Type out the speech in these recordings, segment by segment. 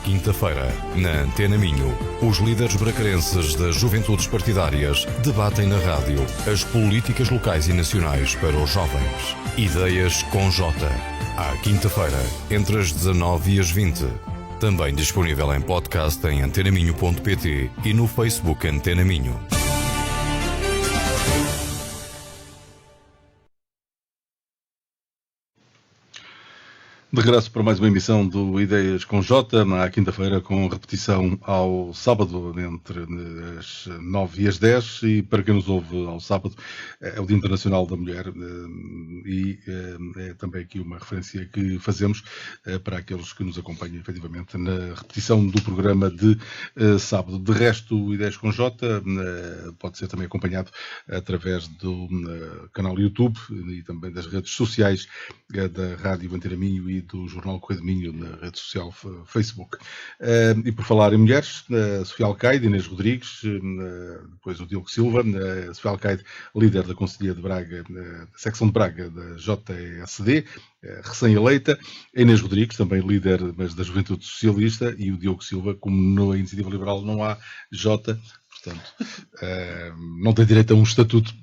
quinta-feira, na Antena Minho, os líderes bracarenses das juventudes partidárias debatem na rádio as políticas locais e nacionais para os jovens. Ideias com Jota. À quinta-feira, entre as 19 e as 20. Também disponível em podcast em antenaminho.pt e no Facebook Antena Minho. De regresso para mais uma emissão do Ideias com Jota, na quinta-feira, com repetição ao sábado, entre as 9 e as 10. E para quem nos ouve ao sábado, é o Dia Internacional da Mulher, e é também aqui uma referência que fazemos para aqueles que nos acompanham, efetivamente, na repetição do programa de sábado. De resto, o Ideias com Jota pode ser também acompanhado através do canal YouTube e também das redes sociais da Rádio Antena Minho e do Jornal Correio de Minho na rede social Facebook. E por falar em mulheres, Sofia Alcaide, Inês Rodrigues, depois o Diogo Silva, Sofia Alcaide, líder da Conselhia de Braga, da secção de Braga da JSD, recém-eleita, a Inês Rodrigues, também líder mas da Juventude Socialista, e o Diogo Silva, como na Iniciativa Liberal não há J, portanto, não tem direito a um estatuto.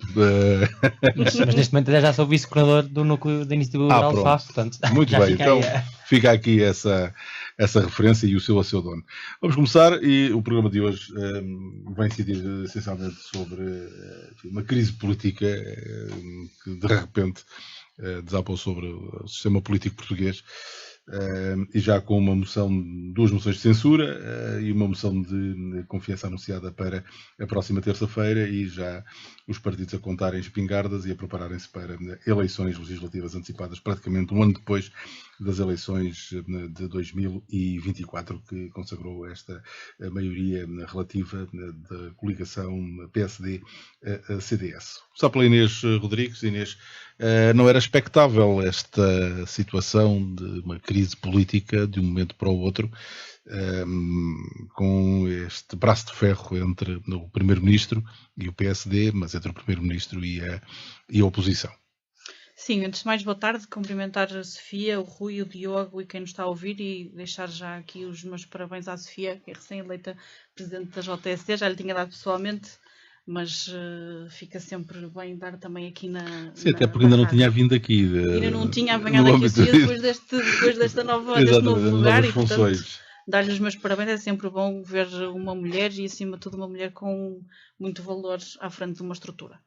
Mas neste momento já sou vice-coordenador do núcleo da Iniciativa Liberal de FAF, portanto. Muito bem, então fica aqui essa referência e o seu a seu dono. Vamos começar, e o programa de hoje vai incidir essencialmente sobre uma crise política que de repente desabou sobre o sistema político português. E já com duas moções de censura e uma moção de confiança anunciada para a próxima terça-feira, e já os partidos a contarem espingardas e a prepararem-se para eleições legislativas antecipadas praticamente um ano depois das eleições de 2024, que consagrou esta maioria relativa da coligação PSD-CDS. Só pela Inês Rodrigues. Inês, não era expectável esta situação de uma crise política de um momento para o outro, com este braço de ferro entre o Primeiro-Ministro e o PSD, mas entre o Primeiro-Ministro e a oposição? Sim, antes de mais, boa tarde, cumprimentar a Sofia, o Rui, o Diogo e quem nos está a ouvir, e deixar já aqui os meus parabéns à Sofia, que é recém-eleita Presidente da JSD. Já lhe tinha dado pessoalmente, mas fica sempre bem dar também aqui na... Sim, até porque ainda não tinha vindo aqui. Ainda não tinha apanhado aqui o Sofia depois deste novo lugar, e portanto, dar-lhe os meus parabéns. É sempre bom ver uma mulher, e acima de tudo uma mulher com muito valor à frente de uma estrutura.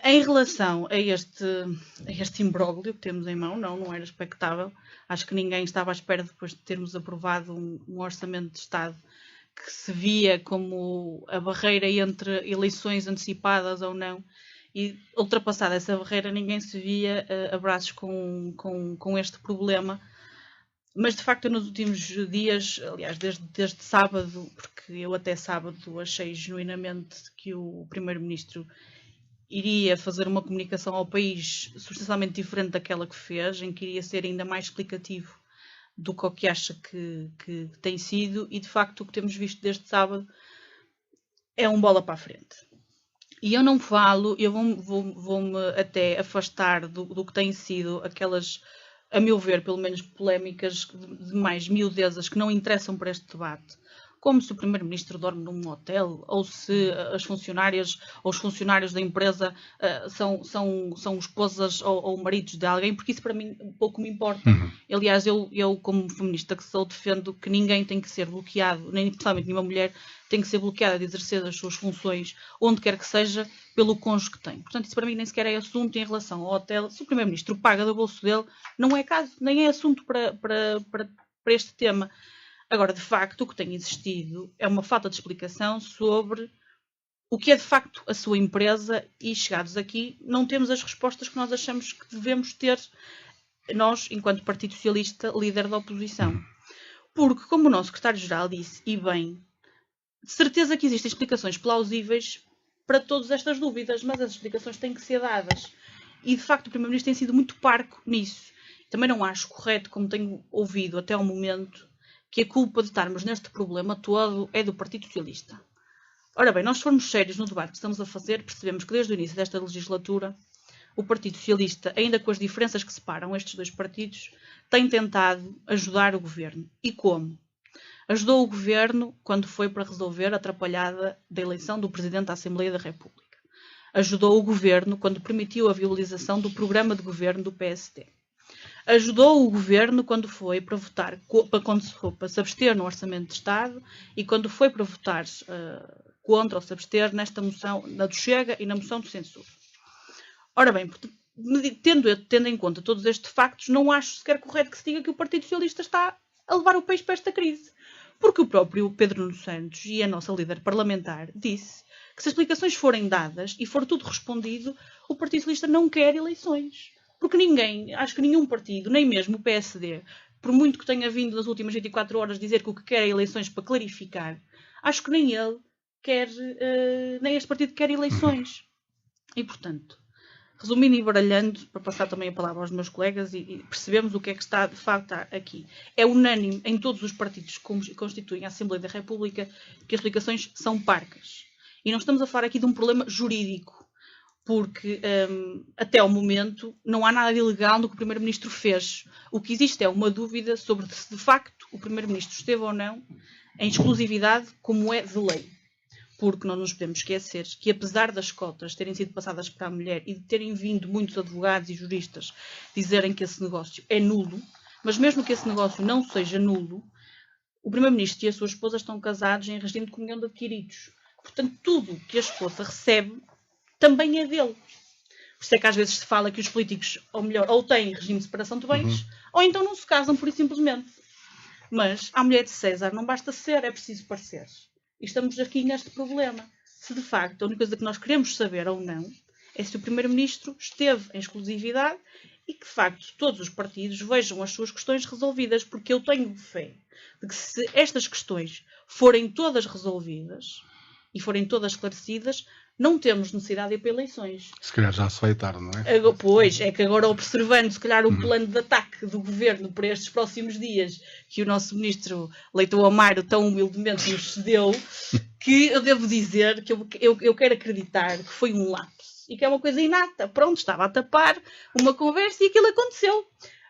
Em relação a este imbróglio que temos em mão, não era expectável. Acho que ninguém estava à espera, depois de termos aprovado um orçamento de Estado que se via como a barreira entre eleições antecipadas ou não, e ultrapassada essa barreira ninguém se via a braços com este problema. Mas de facto nos últimos dias, aliás desde sábado, porque eu até sábado achei genuinamente que o Primeiro-Ministro iria fazer uma comunicação ao país substancialmente diferente daquela que fez, em que iria ser ainda mais explicativo do que o que acha que tem sido, e de facto o que temos visto desde sábado é um bola para a frente. E eu não falo, eu vou-me até afastar do que têm sido aquelas, a meu ver, pelo menos polémicas de mais miudezas que não interessam para este debate, como se o Primeiro-Ministro dorme num hotel, ou se as funcionárias ou os funcionários da empresa são esposas ou maridos de alguém, porque isso para mim pouco me importa. Aliás, eu como feminista que sou, defendo que ninguém tem que ser bloqueado, nem principalmente nenhuma mulher tem que ser bloqueada de exercer as suas funções, onde quer que seja, pelo cônjuge que tem. Portanto, isso para mim nem sequer é assunto em relação ao hotel. Se o Primeiro-Ministro paga do bolso dele, não é caso, nem é assunto para este tema. Agora, de facto, o que tem existido é uma falta de explicação sobre o que é de facto a sua empresa, e chegados aqui não temos as respostas que nós achamos que devemos ter, nós, enquanto Partido Socialista, líder da oposição. Porque, como o nosso secretário-geral disse, e bem, de certeza que existem explicações plausíveis para todas estas dúvidas, mas as explicações têm que ser dadas. E, de facto, o Primeiro-Ministro tem sido muito parco nisso. Também não acho correto, como tenho ouvido até ao momento, que a culpa de estarmos neste problema todo é do Partido Socialista. Ora bem, nós se formos sérios no debate que estamos a fazer, percebemos que desde o início desta legislatura, o Partido Socialista, ainda com as diferenças que separam estes dois partidos, tem tentado ajudar o Governo. E como? Ajudou o Governo quando foi para resolver a atrapalhada da eleição do Presidente da Assembleia da República. Ajudou o Governo quando permitiu a viabilização do programa de governo do PSD. Ajudou o Governo quando foi para votar, para se abster no Orçamento de Estado e quando foi para votar contra ou se abster nesta moção, na do Chega e na moção de censura. Ora bem, tendo em conta todos estes factos, não acho sequer correto que se diga que o Partido Socialista está a levar o país para esta crise. Porque o próprio Pedro Nuno Santos e a nossa líder parlamentar disse que se as explicações forem dadas e for tudo respondido, o Partido Socialista não quer eleições. Porque acho que nenhum partido, nem mesmo o PSD, por muito que tenha vindo nas últimas 24 horas dizer que o que quer é eleições para clarificar, acho que nem ele quer, nem este partido quer eleições. E, portanto, resumindo e baralhando, para passar também a palavra aos meus colegas e percebemos o que é que está de facto aqui. É unânime em todos os partidos que constituem a Assembleia da República que as explicações são parcas. E não estamos a falar aqui de um problema jurídico, porque até ao momento não há nada de ilegal no que o Primeiro-Ministro fez. O que existe é uma dúvida sobre se de facto o Primeiro-Ministro esteve ou não em exclusividade como é de lei. Porque não nos podemos esquecer que, apesar das cotas terem sido passadas para a mulher e de terem vindo muitos advogados e juristas dizerem que esse negócio é nulo, mas mesmo que esse negócio não seja nulo, o Primeiro-Ministro e a sua esposa estão casados em regime de comunhão de adquiridos. Portanto, tudo que a esposa recebe também é dele. Por isso é que às vezes se fala que os políticos, ou melhor, ou têm regime de separação de bens, ou então não se casam, pura e simplesmente. Mas à mulher de César não basta ser, é preciso parecer. E estamos aqui neste problema. Se de facto a única coisa que nós queremos saber ou não é se o Primeiro-Ministro esteve em exclusividade e que de facto todos os partidos vejam as suas questões resolvidas, porque eu tenho fé de que se estas questões forem todas resolvidas e forem todas esclarecidas, não temos necessidade de ir para eleições. Se calhar já se vai tarde, não é? Pois, é que agora observando se calhar o plano de ataque do Governo para estes próximos dias, que o nosso Ministro Leitão Amaro tão humildemente nos cedeu, que eu devo dizer que eu quero acreditar que foi um lapso e que é uma coisa inata. Pronto, estava a tapar uma conversa e aquilo aconteceu.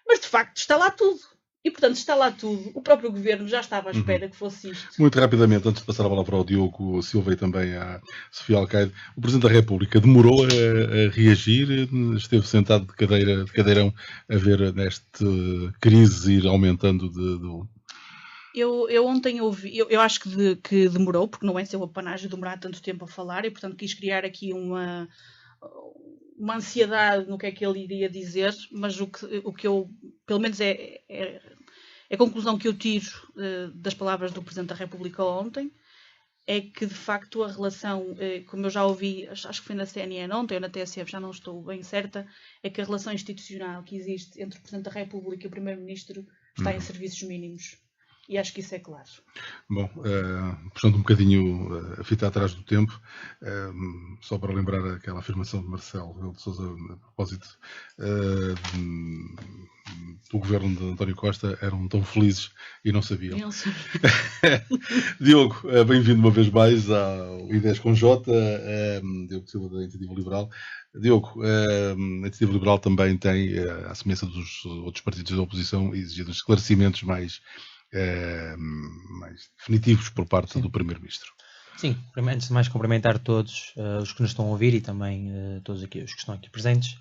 Mas de facto está lá tudo. E, portanto, está lá tudo. O próprio Governo já estava à espera que fosse isto. Muito rapidamente, antes de passar a bola para o Diogo Silva e também à Sofia Alcaide, o Presidente da República demorou a reagir, esteve sentado de cadeirão a ver nesta crise ir aumentando Eu ontem ouvi, eu acho que demorou, porque não é seu apanágio demorar tanto tempo a falar, e portanto quis criar aqui uma ansiedade no que é que ele iria dizer, mas o que eu, pelo menos é a conclusão que eu tiro das palavras do Presidente da República ontem, é que de facto a relação, como eu já ouvi, acho que foi na CNN ontem ou na TSF, já não estou bem certa, é que a relação institucional que existe entre o Presidente da República e o Primeiro-Ministro está em serviços mínimos. E acho que isso é claro. Bom, portanto, um bocadinho a fita atrás do tempo, só para lembrar aquela afirmação de Marcelo Rebelo de Sousa a propósito do governo de António Costa, eram tão felizes e não sabiam. Diogo, bem-vindo uma vez mais ao Ideias com J, Diogo Silva da Iniciativa Liberal. Diogo, a Iniciativa Liberal também tem, à semelhança dos outros partidos da oposição, exigido esclarecimentos mais definitivos por parte do Primeiro-Ministro. Sim, antes de mais cumprimentar todos os que nos estão a ouvir e também todos aqui os que estão aqui presentes.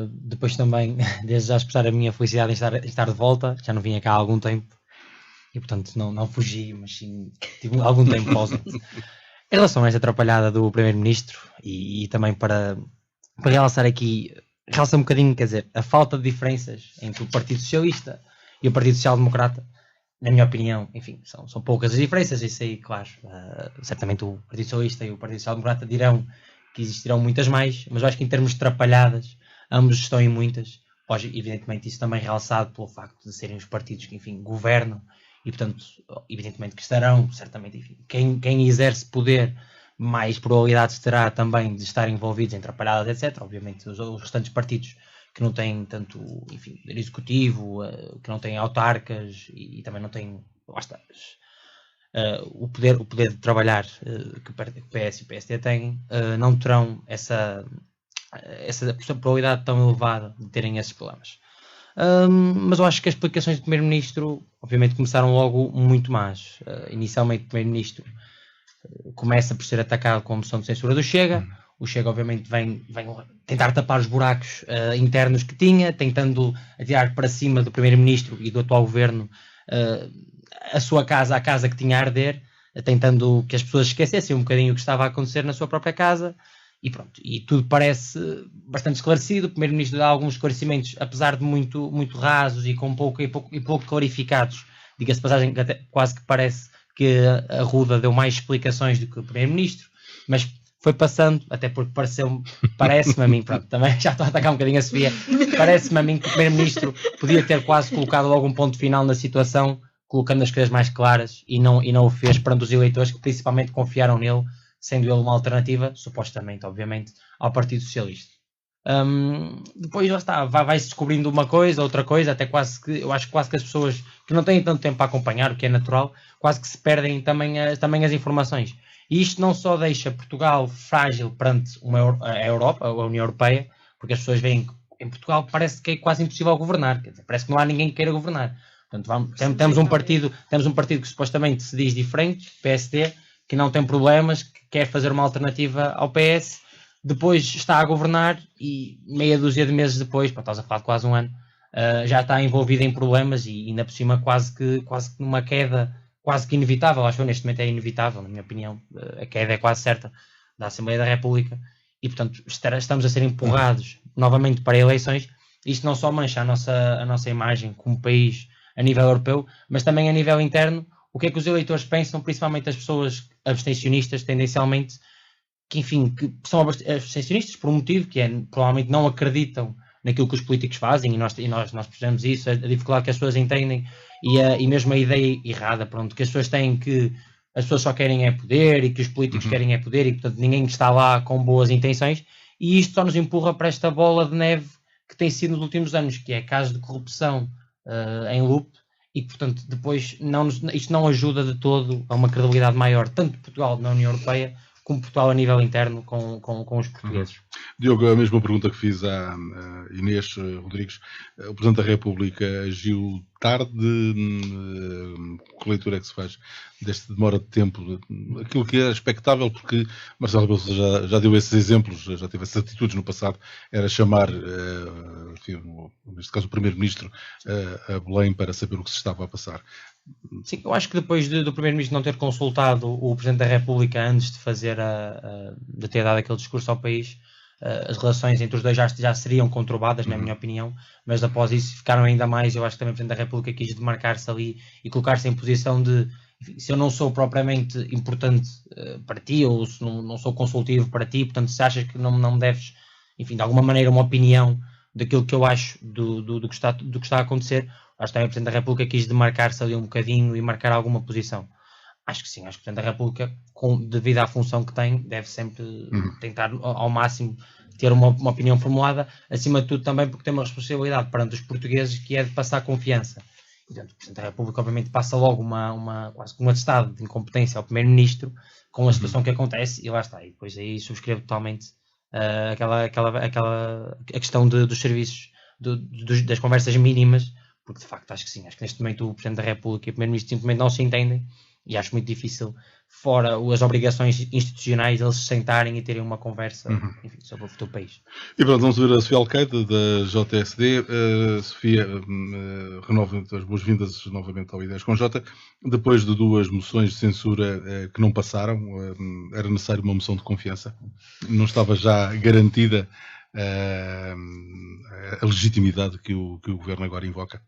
Depois também, desde já expressar a minha felicidade em estar de volta, já não vinha cá há algum tempo e portanto não fugi, mas sim tive algum tempo pausa. Em relação a esta atrapalhada do Primeiro-Ministro e também para realçar aqui, realça um bocadinho, quer dizer, a falta de diferenças entre o Partido Socialista e o Partido Social Democrata. Na minha opinião, enfim, são poucas as diferenças, isso aí, claro, certamente o Partido Socialista e o Partido Social Democrata dirão que existirão muitas mais, mas eu acho que em termos de atrapalhadas, ambos estão em muitas. Hoje, evidentemente, isso também realçado pelo facto de serem os partidos que, enfim, governam e, portanto, evidentemente que estarão, certamente, enfim, quem exerce poder, mais probabilidades terá também de estar envolvidos em atrapalhadas, etc. Obviamente, os restantes partidos que não têm tanto, enfim, executivo, que não têm autarcas e também não têm, lá está, o poder de trabalhar que o PS e o PSD têm, não terão essa probabilidade tão elevada de terem esses problemas. Mas eu acho que as explicações do Primeiro-Ministro, obviamente começaram logo muito más. Inicialmente o Primeiro-Ministro começa por ser atacado com a moção de censura do Chega. O Chega obviamente vem tentar tapar os buracos internos que tinha, tentando atirar para cima do Primeiro-Ministro e do atual Governo a sua casa, a casa que tinha a arder, tentando que as pessoas esquecessem um bocadinho o que estava a acontecer na sua própria casa. E pronto, e tudo parece bastante esclarecido. O Primeiro-Ministro dá alguns esclarecimentos, apesar de muito, muito rasos e com pouco clarificados. Diga-se de passagem que até quase que parece que a Ruda deu mais explicações do que o Primeiro-Ministro, mas foi passando, até porque parece-me a mim, pronto, também já estou a atacar um bocadinho a Sofia, parece-me a mim que o Primeiro-Ministro podia ter quase colocado logo um ponto final na situação, colocando as coisas mais claras, e não o fez perante os eleitores que principalmente confiaram nele, sendo ele uma alternativa, supostamente, obviamente, ao Partido Socialista. Depois lá está, vai-se descobrindo uma coisa, outra coisa, até quase que, eu acho quase que as pessoas que não têm tanto tempo para acompanhar, o que é natural, quase que se perdem também as informações. E isto não só deixa Portugal frágil perante a Europa, a União Europeia, porque as pessoas veem que em Portugal parece que é quase impossível governar, quer dizer, parece que não há ninguém que queira governar. Portanto, temos um partido que supostamente se diz diferente, PSD, que não tem problemas, que quer fazer uma alternativa ao PS, depois está a governar e meia dúzia de meses depois, estás a falar de quase um ano, já está envolvido em problemas e ainda por cima quase que numa queda quase que inevitável. Acho que neste momento é inevitável, na minha opinião, a queda é quase certa da Assembleia da República e portanto estamos a ser empurrados novamente para eleições. Isto não só mancha a nossa imagem como país a nível europeu, mas também a nível interno. O que é que os eleitores pensam, principalmente as pessoas abstencionistas, tendencialmente, que são abstencionistas por um motivo, que é, provavelmente não acreditam naquilo que os políticos fazem, e nós percebemos isso, a dificuldade que as pessoas entendem, e mesmo a ideia errada, pronto, que as pessoas têm que as pessoas só querem é poder, e que os políticos querem é poder, e portanto ninguém está lá com boas intenções, e isto só nos empurra para esta bola de neve que tem sido nos últimos anos, que é casos de corrupção em loop, e portanto depois isto não ajuda de todo a uma credibilidade maior, tanto de Portugal na União Europeia, como Portugal a nível interno com os portugueses. Diogo, a mesma pergunta que fiz à Inês Rodrigues. O Presidente da República agiu tarde? Que leitura é que se faz desta demora de tempo? Aquilo que é expectável, porque Marcelo Rebelo de Sousa já deu esses exemplos, já teve essas atitudes no passado, era chamar, enfim, neste caso o Primeiro-Ministro, a Belém para saber o que se estava a passar. Sim, eu acho que depois do Primeiro-Ministro não ter consultado o Presidente da República antes de de ter dado aquele discurso ao país, as relações entre os dois já seriam conturbadas, na minha opinião, mas após isso ficaram ainda mais. Eu acho que também o Presidente da República quis demarcar-se ali e colocar-se em posição de, se eu não sou propriamente importante para ti, ou se não sou consultivo para ti, portanto se achas que não me deves, enfim, de alguma maneira uma opinião daquilo que eu acho do que está a acontecer, acho que também o Presidente da República quis demarcar-se ali um bocadinho e marcar alguma posição. Acho que sim, acho que o Presidente da República, devido à função que tem, deve sempre tentar ao máximo ter uma opinião formulada, acima de tudo também porque tem uma responsabilidade perante os portugueses, que é de passar confiança. E, portanto, o Presidente da República obviamente passa logo quase que um atestado de incompetência ao Primeiro-Ministro com a situação que acontece, e lá está. E depois aí subscrevo totalmente a questão dos serviços, das conversas mínimas, porque de facto acho que sim, acho que neste momento o Presidente da República e o Primeiro-Ministro simplesmente não se entendem, e acho muito difícil, fora as obrigações institucionais, eles se sentarem e terem uma conversa, enfim, sobre o futuro país. E pronto, vamos ver a Sofia Alcaide, da JSD. Sofia, renova as boas-vindas novamente ao Ideias com J. Depois de 2 moções de censura que não passaram, era necessário uma moção de confiança? Não estava já garantida a legitimidade que o Governo agora invoca?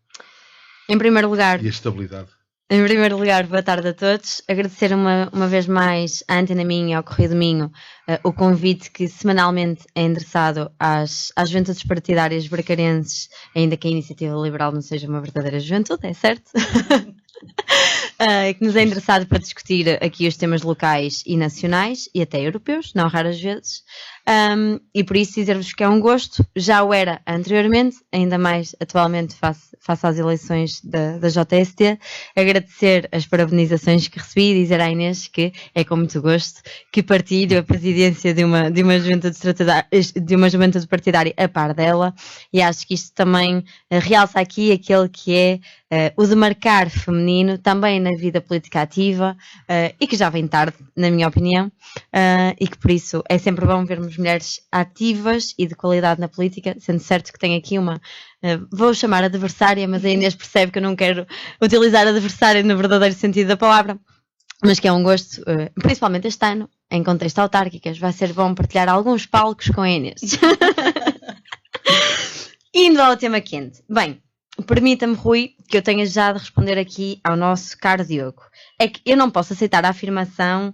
Em primeiro lugar... E a estabilidade? Em primeiro lugar, boa tarde a todos. Agradecer uma vez mais à Antena Minho e ao Correio do Minho o convite que semanalmente é endereçado às juventudes partidárias bracarenses, ainda que a Iniciativa Liberal não seja uma verdadeira juventude, é certo? Que nos é endereçado para discutir aqui os temas locais e nacionais e até europeus, não raras vezes. E por isso dizer-vos que é um gosto, já o era anteriormente, ainda mais atualmente face às eleições da JST, agradecer as parabenizações que recebi e dizer à Inês que é com muito gosto que partilho a presidência de uma juventude partidária a par dela, e acho que isto também realça aqui aquele que é o demarcar feminino também na vida política ativa, e que já vem tarde, na minha opinião, e que por isso é sempre bom vermos mulheres ativas e de qualidade na política, sendo certo que tenho aqui uma, vou chamar adversária, mas a Inês percebe que eu não quero utilizar adversária no verdadeiro sentido da palavra, mas que é um gosto, principalmente este ano, em contexto autárquicas, vai ser bom partilhar alguns palcos com a Inês. Indo ao tema quente. Bem, permita-me, Rui, que eu tenha já de responder aqui ao nosso caro Diogo. É que eu não posso aceitar a afirmação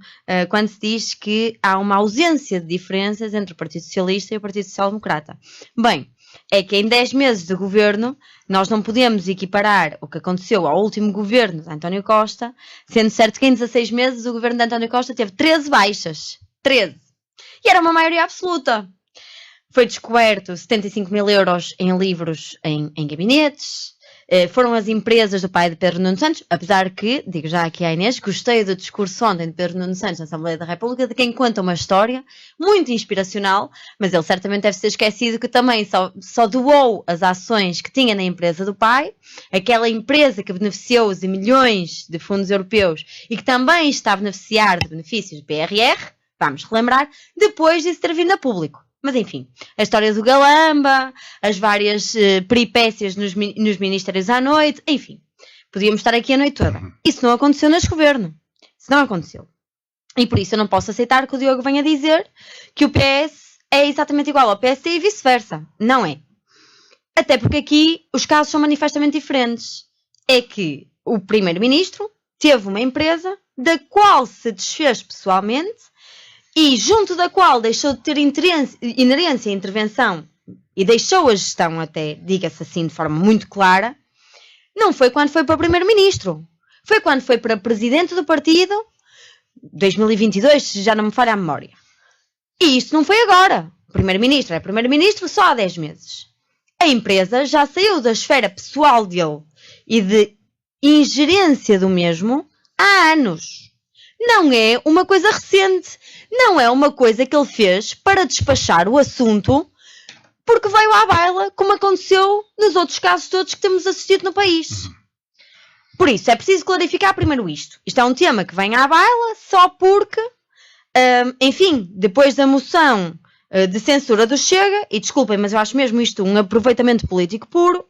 quando se diz que há uma ausência de diferenças entre o Partido Socialista e o Partido Social Democrata. Bem, é que em 10 meses de governo nós não podemos equiparar o que aconteceu ao último governo de António Costa, sendo certo que em 16 meses o governo de António Costa teve 13 baixas. 13. E era uma maioria absoluta. Foi descoberto 75 mil euros em livros em gabinetes. Foram as empresas do pai de Pedro Nuno Santos, apesar que, digo já aqui à Inês, gostei do discurso ontem de Pedro Nuno Santos na Assembleia da República, de quem conta uma história muito inspiracional, mas ele certamente deve ser esquecido que também só doou as ações que tinha na empresa do pai, aquela empresa que beneficiou de milhões de fundos europeus e que também está a beneficiar de benefícios do PRR, vamos relembrar, depois disso ter vindo a público. Mas enfim, a história do Galamba, as várias peripécias nos ministérios à noite, enfim, podíamos estar aqui a noite toda. Isso não aconteceu neste governo. Isso não aconteceu. E por isso eu não posso aceitar que o Diogo venha dizer que o PS é exatamente igual ao PSD e vice-versa. Não é. Até porque aqui os casos são manifestamente diferentes. É que o primeiro-ministro teve uma empresa da qual se desfez pessoalmente e junto da qual deixou de ter inerência à intervenção e deixou a gestão até, diga-se assim de forma muito clara, não foi quando foi para primeiro-ministro. Foi quando foi para presidente do partido, 2022, se já não me falha a memória. E isto não foi agora. O primeiro-ministro é primeiro-ministro só há 10 meses. A empresa já saiu da esfera pessoal dele e de ingerência do mesmo há anos. Não é uma coisa recente. Não é uma coisa que ele fez para despachar o assunto porque veio à baila, como aconteceu nos outros casos todos que temos assistido no país. Por isso, é preciso clarificar primeiro isto. Isto é um tema que vem à baila só porque, enfim, depois da moção de censura do Chega, e desculpem, mas eu acho mesmo isto um aproveitamento político puro,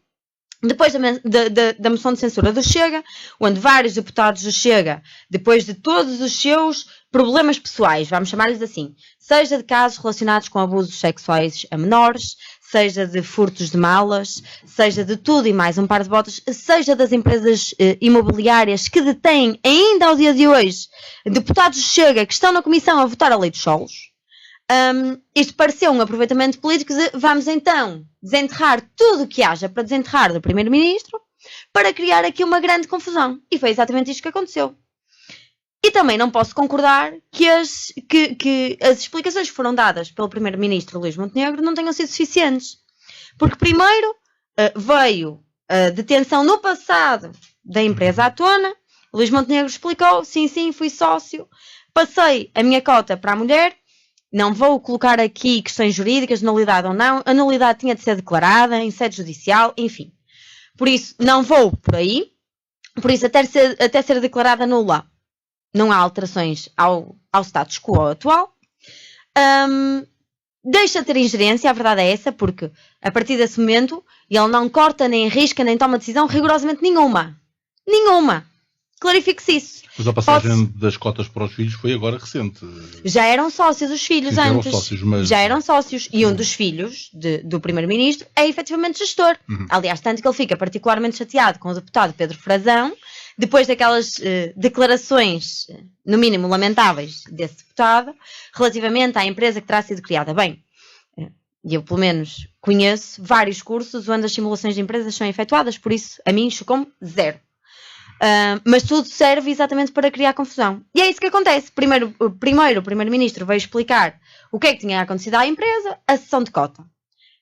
depois da moção de censura do Chega, onde vários deputados do Chega, depois de todos os seus problemas pessoais, vamos chamar-lhes assim, seja de casos relacionados com abusos sexuais a menores, seja de furtos de malas, seja de tudo e mais um par de botas, seja das empresas imobiliárias que detêm ainda ao dia de hoje deputados do Chega que estão na comissão a votar a lei dos solos. Isto pareceu um aproveitamento político de vamos então desenterrar tudo o que haja para desenterrar do primeiro-ministro para criar aqui uma grande confusão. E foi exatamente isto que aconteceu. E também não posso concordar que as explicações que foram dadas pelo primeiro-ministro Luís Montenegro não tenham sido suficientes. Porque primeiro veio a detenção no passado da empresa à tona. Luís Montenegro explicou, sim, fui sócio, passei a minha cota para a mulher. Não vou colocar aqui questões jurídicas, nulidade ou não. A nulidade tinha de ser declarada em sede judicial, enfim. Por isso, não vou por aí. Por isso, até ser declarada nula, não há alterações ao status quo atual. Deixa de ter ingerência, a verdade é essa, porque a partir desse momento ele não corta, nem arrisca, nem toma decisão rigorosamente nenhuma. Nenhuma. Clarifique-se isso. Mas a passagem das cotas para os filhos foi agora recente. Já eram sócios os filhos antes. Já eram sócios. E um dos filhos do primeiro-ministro é efetivamente gestor. Aliás, tanto que ele fica particularmente chateado com o deputado Pedro Frazão, depois daquelas declarações, no mínimo lamentáveis, desse deputado, relativamente à empresa que terá sido criada. Bem, eu pelo menos conheço vários cursos onde as simulações de empresas são efetuadas, por isso a mim chocou-me zero. Mas tudo serve exatamente para criar confusão. E é isso que acontece. Primeiro o Primeiro-Ministro veio explicar o que é que tinha acontecido à empresa, a cessão de cota.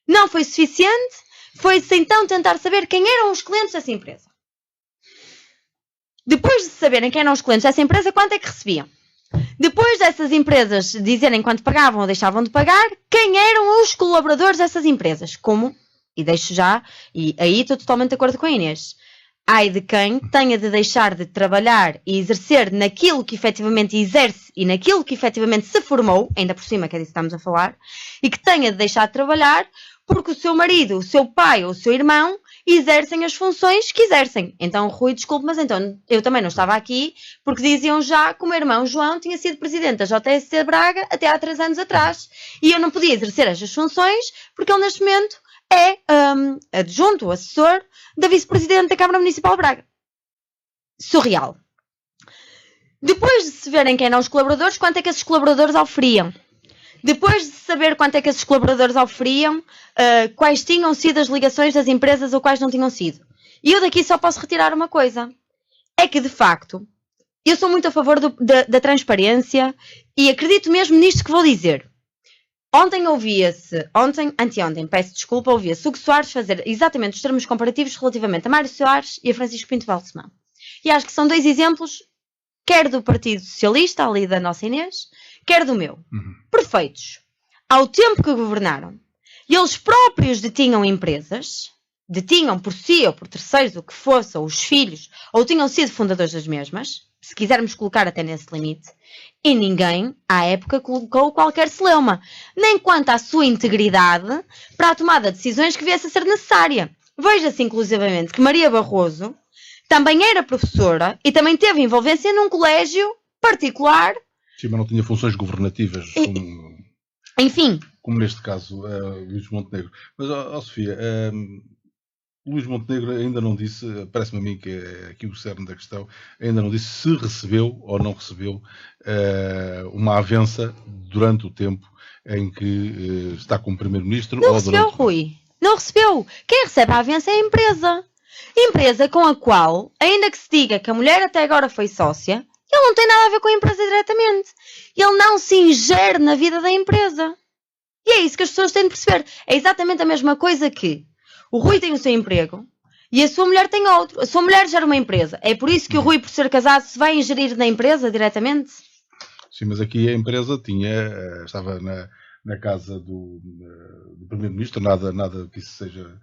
Não foi suficiente, foi-se então tentar saber quem eram os clientes dessa empresa. Depois de saberem quem eram os clientes dessa empresa, quanto é que recebiam? Depois dessas empresas dizerem quanto pagavam ou deixavam de pagar, quem eram os colaboradores dessas empresas? Como? E deixo já, e aí estou totalmente de acordo com a Inês. Ai de quem tenha de deixar de trabalhar e exercer naquilo que efetivamente exerce e naquilo que efetivamente se formou, ainda por cima que é disso que estamos a falar, e que tenha de deixar de trabalhar porque o seu marido, o seu pai ou o seu irmão exercem as funções que exercem. Então, Rui, desculpe, mas então eu também não estava aqui porque diziam já que o meu irmão João tinha sido presidente da JSC Braga até há 3 anos atrás e eu não podia exercer estas funções porque ele neste momento é adjunto, assessor da vice-presidente da Câmara Municipal de Braga. Surreal. Depois de se verem quem eram os colaboradores, quanto é que esses colaboradores oferiam? Depois de saber quanto é que esses colaboradores oferiam, quais tinham sido as ligações das empresas ou quais não tinham sido. E eu daqui só posso retirar uma coisa. É que, de facto, eu sou muito a favor da transparência e acredito mesmo nisto que vou dizer. Anteontem, peço desculpa, ouvia-se Hugo Soares fazer exatamente os termos comparativos relativamente a Mário Soares e a Francisco Pinto Balsemão. E acho que são 2 exemplos, quer do Partido Socialista, ali da nossa Inês, quer do meu. Perfeitos. Ao tempo que governaram, e eles próprios detinham empresas, detinham por si ou por terceiros, o que fosse, ou os filhos, ou tinham sido fundadores das mesmas, se quisermos colocar até nesse limite, e ninguém, à época, colocou qualquer celeuma, nem quanto à sua integridade para a tomada de decisões que viesse a ser necessária. Veja-se, inclusivamente, que Maria Barroso também era professora e também teve envolvência num colégio particular. Sim, mas não tinha funções governativas, enfim. Como neste caso, Luís Montenegro. Mas, Sofia, Luís Montenegro ainda não disse, parece-me a mim que é aqui o cerne da questão, ainda não disse se recebeu ou não recebeu uma avança durante o tempo em que está como Primeiro-Ministro. Não recebeu, Rui. Não recebeu. Quem recebe a avança é a empresa. Empresa com a qual, ainda que se diga que a mulher até agora foi sócia, ele não tem nada a ver com a empresa diretamente. Ele não se ingere na vida da empresa. E é isso que as pessoas têm de perceber. É exatamente a mesma coisa que o Rui tem o seu emprego e a sua mulher tem outro. A sua mulher gera uma empresa. É por isso que o Rui, por ser casado, se vai ingerir na empresa diretamente? Sim, mas aqui a empresa estava na casa do Primeiro-Ministro, nada que isso seja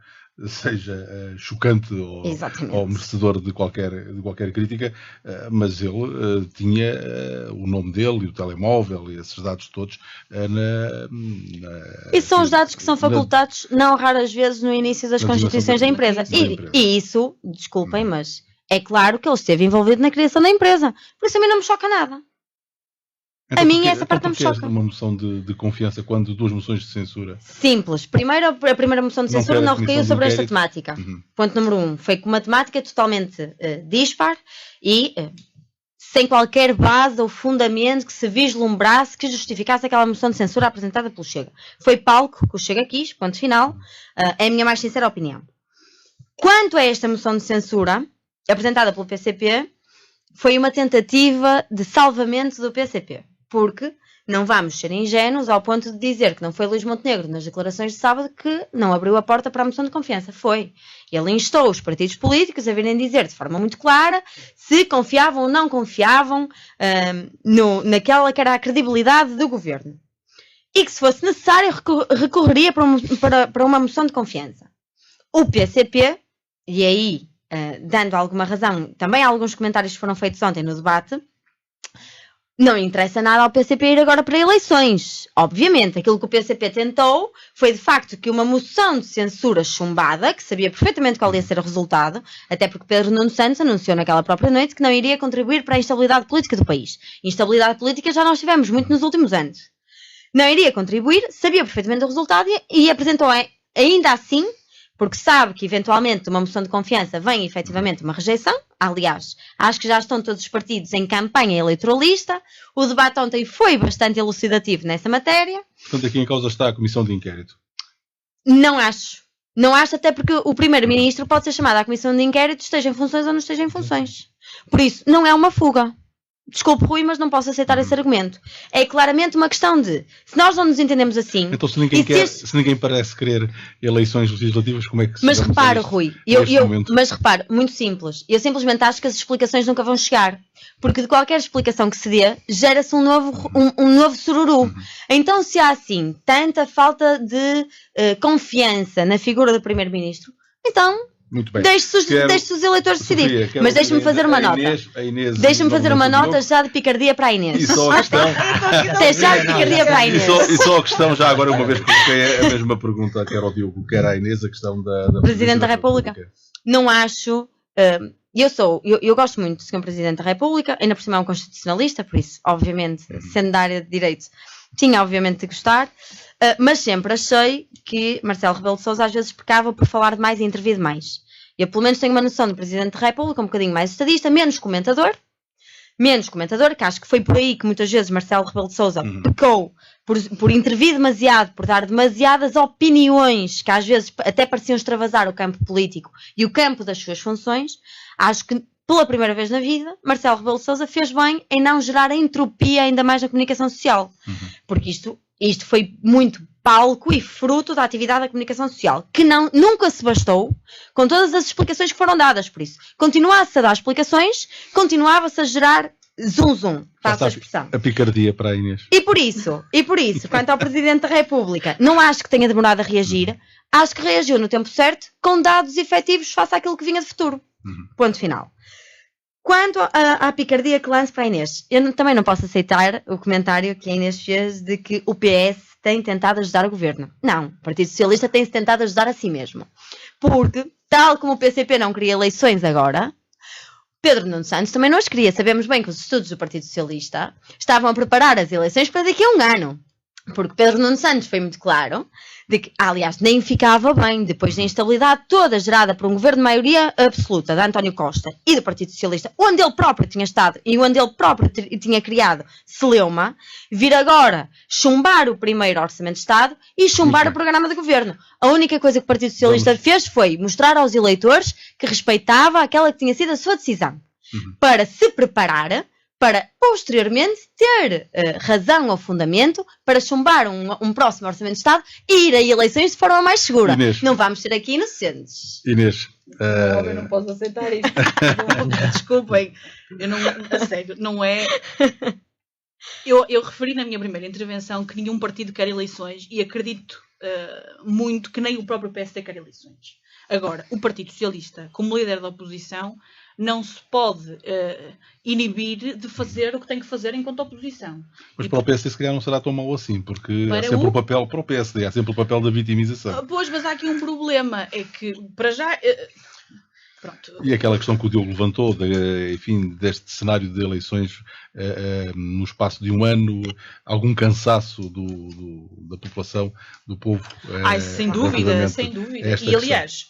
chocante ou merecedor de qualquer crítica, mas ele tinha o nome dele e o telemóvel e esses dados todos e são os dados que são facultados não raras vezes no início das constituições da empresa. E isso, desculpem, mas é claro que ele esteve envolvido na criação da empresa. Por isso a mim não me choca nada. Então, a mim essa parte não me choca. Uma moção de confiança quando 2 moções de censura? Simples. Primeiro, a primeira moção de censura não recaiu sobre esta temática. Ponto número 1. Foi com uma temática totalmente dispar e sem qualquer base ou fundamento que se vislumbrasse que justificasse aquela moção de censura apresentada pelo Chega. Foi palco que o Chega quis, ponto final. É a minha mais sincera opinião. Quanto a esta moção de censura, apresentada pelo PCP, foi uma tentativa de salvamento do PCP. Porque não vamos ser ingênuos ao ponto de dizer que não foi Luís Montenegro nas declarações de sábado que não abriu a porta para a moção de confiança. Foi. Ele instou os partidos políticos a virem dizer de forma muito clara se confiavam ou não confiavam naquela que era a credibilidade do governo. E que se fosse necessário recorreria para uma moção de confiança. O PCP, e aí dando alguma razão, também alguns comentários foram feitos ontem no debate, não interessa nada ao PCP ir agora para eleições. Obviamente, aquilo que o PCP tentou foi, de facto, que uma moção de censura chumbada, que sabia perfeitamente qual ia ser o resultado, até porque Pedro Nuno Santos anunciou naquela própria noite que não iria contribuir para a instabilidade política do país. Instabilidade política já nós tivemos muito nos últimos anos. Não iria contribuir, sabia perfeitamente o resultado e apresentou ainda assim, porque sabe que eventualmente uma moção de confiança vem efetivamente uma rejeição. Aliás, acho que já estão todos os partidos em campanha eleitoralista. O debate ontem foi bastante elucidativo nessa matéria. Portanto, aqui em causa está a comissão de inquérito. Não acho. Não acho, até porque o Primeiro-Ministro pode ser chamado à comissão de inquérito, esteja em funções ou não esteja em funções. Por isso, não é uma fuga. Desculpe, Rui, mas não posso aceitar esse argumento. É claramente uma questão de, se nós não nos entendemos assim... Então, se ninguém parece querer eleições legislativas, como é que se... Mas repara, Rui, mas repara, muito simples. Eu simplesmente acho que as explicações nunca vão chegar. Porque de qualquer explicação que se dê, gera-se um novo sururu. Então, se há, assim, tanta falta de confiança na figura do Primeiro-Ministro, então... Muito bem. Deixe-se os eleitores decidir. Mas deixe-me fazer uma nota. Deixe-me fazer uma nota já de picardia para a Inês. E só a questão... já de picardia para a Inês. E só a questão, já agora, uma vez que coloquei a mesma pergunta, quer ao Diogo, quer à Inês, a questão da Presidente da República. Não acho... Eu gosto muito do Sr. Presidente da República, ainda por cima é um constitucionalista, por isso, obviamente, sendo da área de Direito, tinha obviamente de gostar, mas sempre achei que Marcelo Rebelo de Sousa às vezes pecava por falar demais e intervir demais. Eu pelo menos tenho uma noção do Presidente da República um bocadinho mais estadista, menos comentador, que acho que foi por aí que muitas vezes Marcelo Rebelo de Sousa pecou por intervir demasiado, por dar demasiadas opiniões que às vezes até pareciam extravasar o campo político e o campo das suas funções. Acho que pela primeira vez na vida, Marcelo Rebelo de Sousa fez bem em não gerar a entropia ainda mais na comunicação social. Porque isto foi muito palco e fruto da atividade da comunicação social, que nunca se bastou com todas as explicações que foram dadas. Por isso, continuasse a dar explicações, continuava-se a gerar zum, faço a expressão. A picardia para a Inês. E por isso, quanto ao Presidente da República, não acho que tenha demorado a reagir, acho que reagiu no tempo certo, com dados efetivos face àquilo que vinha de futuro. Ponto final. Quanto à picardia que lance para a Inês, eu também não posso aceitar o comentário que a Inês fez de que o PS tem tentado ajudar o governo. Não, o Partido Socialista tem-se tentado ajudar a si mesmo. Porque, tal como o PCP não queria eleições agora, Pedro Nuno Santos também não as queria. Sabemos bem que os estudos do Partido Socialista estavam a preparar as eleições para daqui a um ano. Porque Pedro Nuno Santos foi muito claro de que, aliás, nem ficava bem depois da instabilidade toda gerada por um governo de maioria absoluta de António Costa e do Partido Socialista, onde ele próprio tinha estado e onde ele próprio tinha criado celeuma, vir agora chumbar o primeiro Orçamento de Estado e chumbar o programa de governo. A única coisa que o Partido Socialista fez foi mostrar aos eleitores que respeitava aquela que tinha sido a sua decisão, para se preparar para posteriormente ter razão ou fundamento para chumbar um próximo Orçamento de Estado e ir a eleições de forma mais segura. Inês. Não vamos ser aqui inocentes. Inês. Eu não posso aceitar isto. Desculpem. A sério, não é... Eu referi na minha primeira intervenção que nenhum partido quer eleições e acredito muito que nem o próprio PSD quer eleições. Agora, o Partido Socialista, como líder da oposição, não se pode inibir de fazer o que tem que fazer enquanto oposição. Mas para o PSD se calhar não será tão mau assim, porque há sempre o papel para o PSD, há sempre o papel da vitimização. Pois, mas há aqui um problema, é que para já... Pronto. E aquela questão que o Diogo levantou, enfim, deste cenário de eleições no espaço de um ano, algum cansaço da população, do povo? Sem dúvida, sem dúvida. E aliás,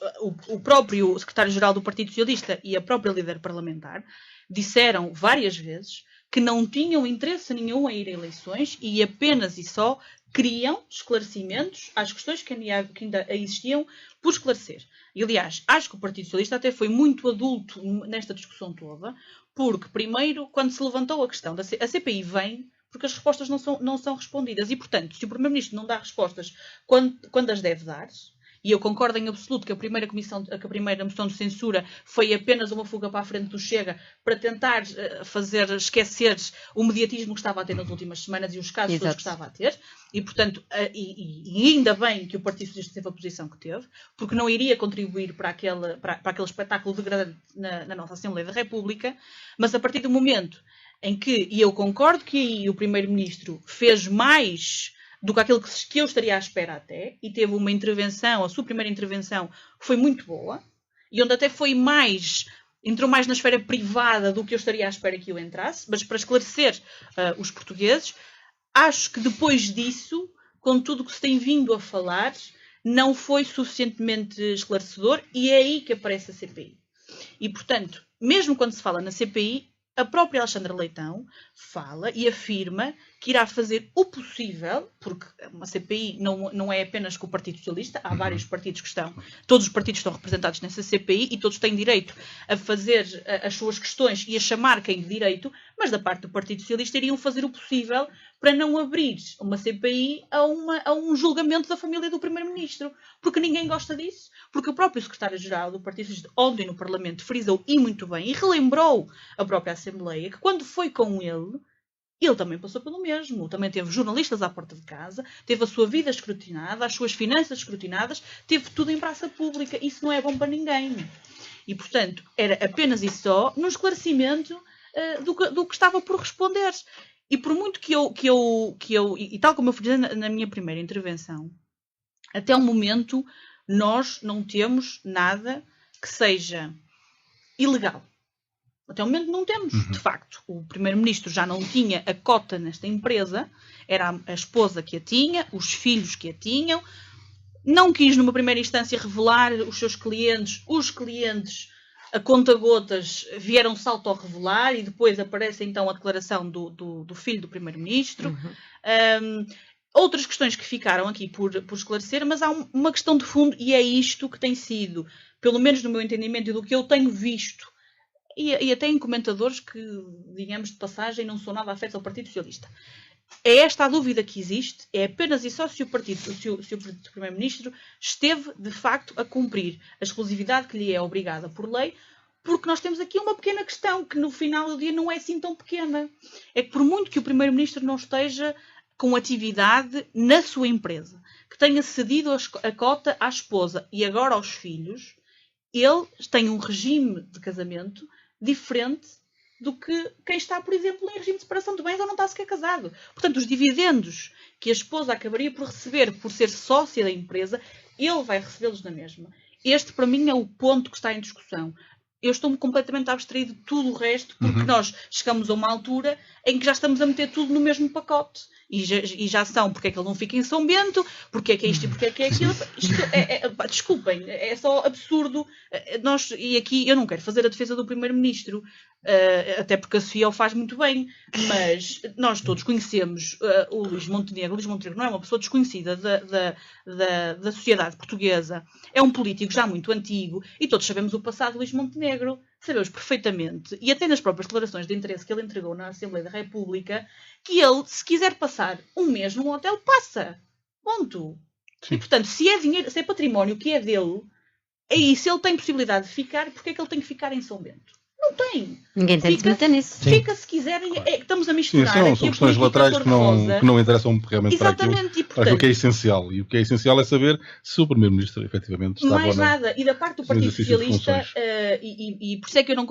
o próprio secretário-geral do Partido Socialista e a própria líder parlamentar disseram várias vezes que não tinham interesse nenhum em ir a eleições e apenas e só queriam esclarecimentos às questões que ainda existiam por esclarecer. E, aliás, acho que o Partido Socialista até foi muito adulto nesta discussão toda, porque, primeiro, quando se levantou a questão da CPI vem porque as respostas não são respondidas. E, portanto, se o Primeiro-Ministro não dá respostas quando as deve dar, e eu concordo em absoluto que a primeira moção de censura foi apenas uma fuga para a frente do Chega para tentar fazer esquecer o mediatismo que estava a ter nas últimas semanas e os casos todos que estava a ter. E, portanto, e ainda bem que o Partido Socialista teve a posição que teve, porque não iria contribuir para aquele espetáculo degradante na nossa Assembleia da República, mas a partir do momento em que, e eu concordo que aí o Primeiro-Ministro fez mais do que aquilo que eu estaria à espera até, e teve uma intervenção, a sua primeira intervenção foi muito boa, e onde até entrou mais na esfera privada do que eu estaria à espera que eu entrasse, mas para esclarecer os portugueses, acho que depois disso, com tudo o que se tem vindo a falar, não foi suficientemente esclarecedor, e é aí que aparece a CPI. E, portanto, mesmo quando se fala na CPI, a própria Alexandra Leitão fala e afirma que irá fazer o possível, porque uma CPI não é apenas com o Partido Socialista, há vários partidos que estão, todos os partidos estão representados nessa CPI e todos têm direito a fazer as suas questões e a chamar quem de direito, mas da parte do Partido Socialista iriam fazer o possível para não abrir uma CPI a um julgamento da família do Primeiro-Ministro, porque ninguém gosta disso, porque o próprio Secretário-Geral do Partido Socialista ontem no Parlamento frisou e muito bem, e relembrou a própria Assembleia, que quando foi com ele também passou pelo mesmo, também teve jornalistas à porta de casa, teve a sua vida escrutinada, as suas finanças escrutinadas, teve tudo em praça pública, isso não é bom para ninguém. E, portanto, era apenas e só no esclarecimento do que estava por responder. E por muito que eu e tal como eu fui dizer na minha primeira intervenção, até o momento nós não temos nada que seja ilegal. Até o momento não temos, de facto. O Primeiro-Ministro já não tinha a cota nesta empresa, era a esposa que a tinha, os filhos que a tinham, não quis numa primeira instância revelar os seus clientes, os clientes a conta-gotas vieram-se auto-revelar e depois aparece então a declaração do filho do Primeiro-Ministro. Outras questões que ficaram aqui por esclarecer, mas há uma questão de fundo e é isto que tem sido, pelo menos no meu entendimento e do que eu tenho visto, e até em comentadores que, digamos de passagem, não são nada afetos ao Partido Socialista. É esta a dúvida que existe, é apenas e só se o Primeiro-Ministro esteve, de facto, a cumprir a exclusividade que lhe é obrigada por lei, porque nós temos aqui uma pequena questão, que no final do dia não é assim tão pequena. É que por muito que o Primeiro-Ministro não esteja com atividade na sua empresa, que tenha cedido a cota à esposa e agora aos filhos, ele tem um regime de casamento diferente do que quem está, por exemplo, em regime de separação de bens ou não está sequer casado. Portanto, os dividendos que a esposa acabaria por receber por ser sócia da empresa, ele vai recebê-los na mesma. Este, para mim, é o ponto que está em discussão. Eu estou-me completamente a abstrair de tudo o resto, porque nós chegamos a uma altura em que já estamos a meter tudo no mesmo pacote. E já são, porque é que ele não fica em São Bento, porque é que é isto e porque é que é aquilo. Desculpem, é só absurdo. E aqui eu não quero fazer a defesa do Primeiro-Ministro, até porque a Sofia o faz muito bem, mas nós todos conhecemos o Luís Montenegro. O Luís Montenegro não é uma pessoa desconhecida da sociedade portuguesa, é um político já muito antigo e todos sabemos o passado do Luís Montenegro. Sabemos perfeitamente, e até nas próprias declarações de interesse que ele entregou na Assembleia da República, que ele, se quiser passar um mês num hotel, passa. Ponto. Sim. E, portanto, se é dinheiro, se é património que é dele, é isso. Se ele tem possibilidade de ficar, porque é que ele tem que ficar em São Bento? Não tem. Ninguém tem de se meter nisso. Fica se quiserem. Claro. Estamos a misturar. Sim, são questões laterais que não interessam realmente para aquilo que é essencial. E o que é essencial é saber se o Primeiro-Ministro efetivamente está mais nada. E da parte do Partido Socialista, e por isso é que eu não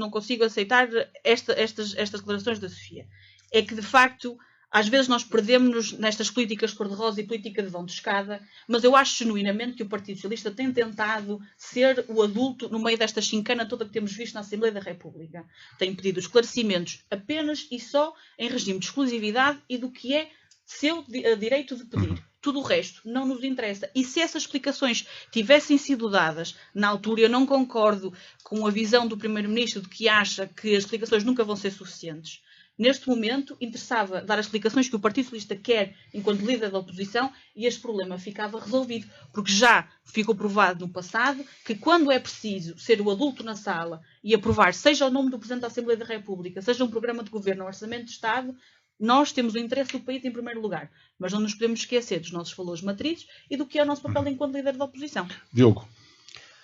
consigo aceitar estas declarações da Sofia. É que, de facto, às vezes nós perdemos-nos nestas políticas cor-de-rosa e política de vão de escada, mas eu acho genuinamente que o Partido Socialista tem tentado ser o adulto no meio desta chincana toda que temos visto na Assembleia da República. Tem pedido esclarecimentos apenas e só em regime de exclusividade e do que é seu direito de pedir. Tudo o resto não nos interessa. E se essas explicações tivessem sido dadas na altura, eu não concordo com a visão do Primeiro-Ministro de que acha que as explicações nunca vão ser suficientes. Neste momento, interessava dar as explicações que o Partido Socialista quer enquanto líder da oposição e este problema ficava resolvido. Porque já ficou provado no passado que quando é preciso ser o adulto na sala e aprovar, seja o nome do Presidente da Assembleia da República, seja um programa de governo ou orçamento de Estado, nós temos o interesse do país em primeiro lugar. Mas não nos podemos esquecer dos nossos valores matrizes e do que é o nosso papel enquanto líder da oposição. Diogo.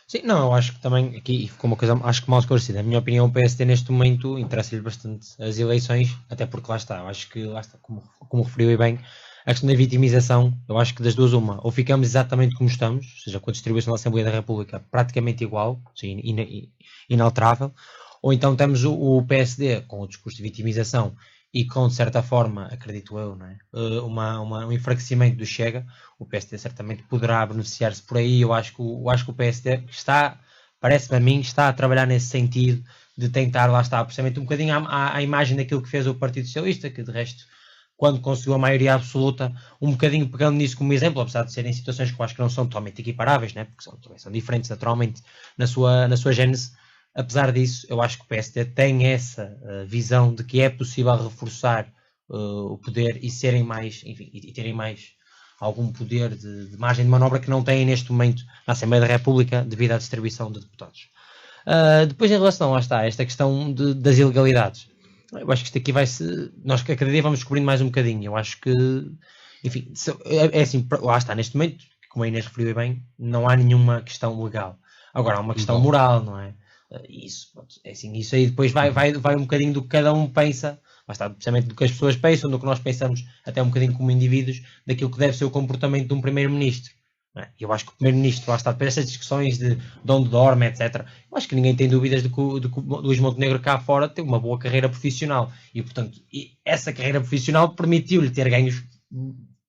Sim, não, eu acho que também aqui ficou uma coisa, acho que mal esclarecida. Na minha opinião, o PSD neste momento interessa-lhe bastante as eleições, até porque lá está, eu acho que, lá está, como referiu e bem, a questão da vitimização, eu acho que das duas uma, ou ficamos exatamente como estamos, ou seja, com a distribuição da Assembleia da República praticamente igual, seja, inalterável, ou então temos o PSD com o discurso de vitimização e com, de certa forma, acredito eu, não é? Um enfraquecimento do Chega. O PSD certamente poderá beneficiar-se por aí. Eu acho que o PSD parece-me a mim, está a trabalhar nesse sentido de tentar, lá está, precisamente um bocadinho à imagem daquilo que fez o Partido Socialista, que de resto, quando conseguiu a maioria absoluta, um bocadinho pegando nisso como exemplo, apesar de serem situações que eu acho que não são totalmente equiparáveis, né? Porque são diferentes naturalmente na sua gênese. Apesar disso, eu acho que o PSD tem essa visão de que é possível reforçar o poder e serem mais, enfim, e terem mais algum poder de margem de manobra que não têm neste momento na Assembleia da República devido à distribuição de deputados. Depois, em relação, lá está, esta questão das ilegalidades. Eu acho que isto aqui nós a cada dia vamos descobrindo mais um bocadinho. Eu acho que, enfim, é assim, lá está, neste momento, como a Inês referiu bem, não há nenhuma questão legal. Agora, há uma questão moral, não é? Isso, é assim, isso aí depois vai um bocadinho do que cada um pensa, lá está, precisamente do que as pessoas pensam, do que nós pensamos, até um bocadinho como indivíduos, daquilo que deve ser o comportamento de um primeiro-ministro. Eu acho que o primeiro-ministro, lá está, depois dessas discussões de onde dorme, etc. Eu acho que ninguém tem dúvidas de que o Luís Montenegro cá fora tem uma boa carreira profissional e, portanto, essa carreira profissional permitiu-lhe ter ganhos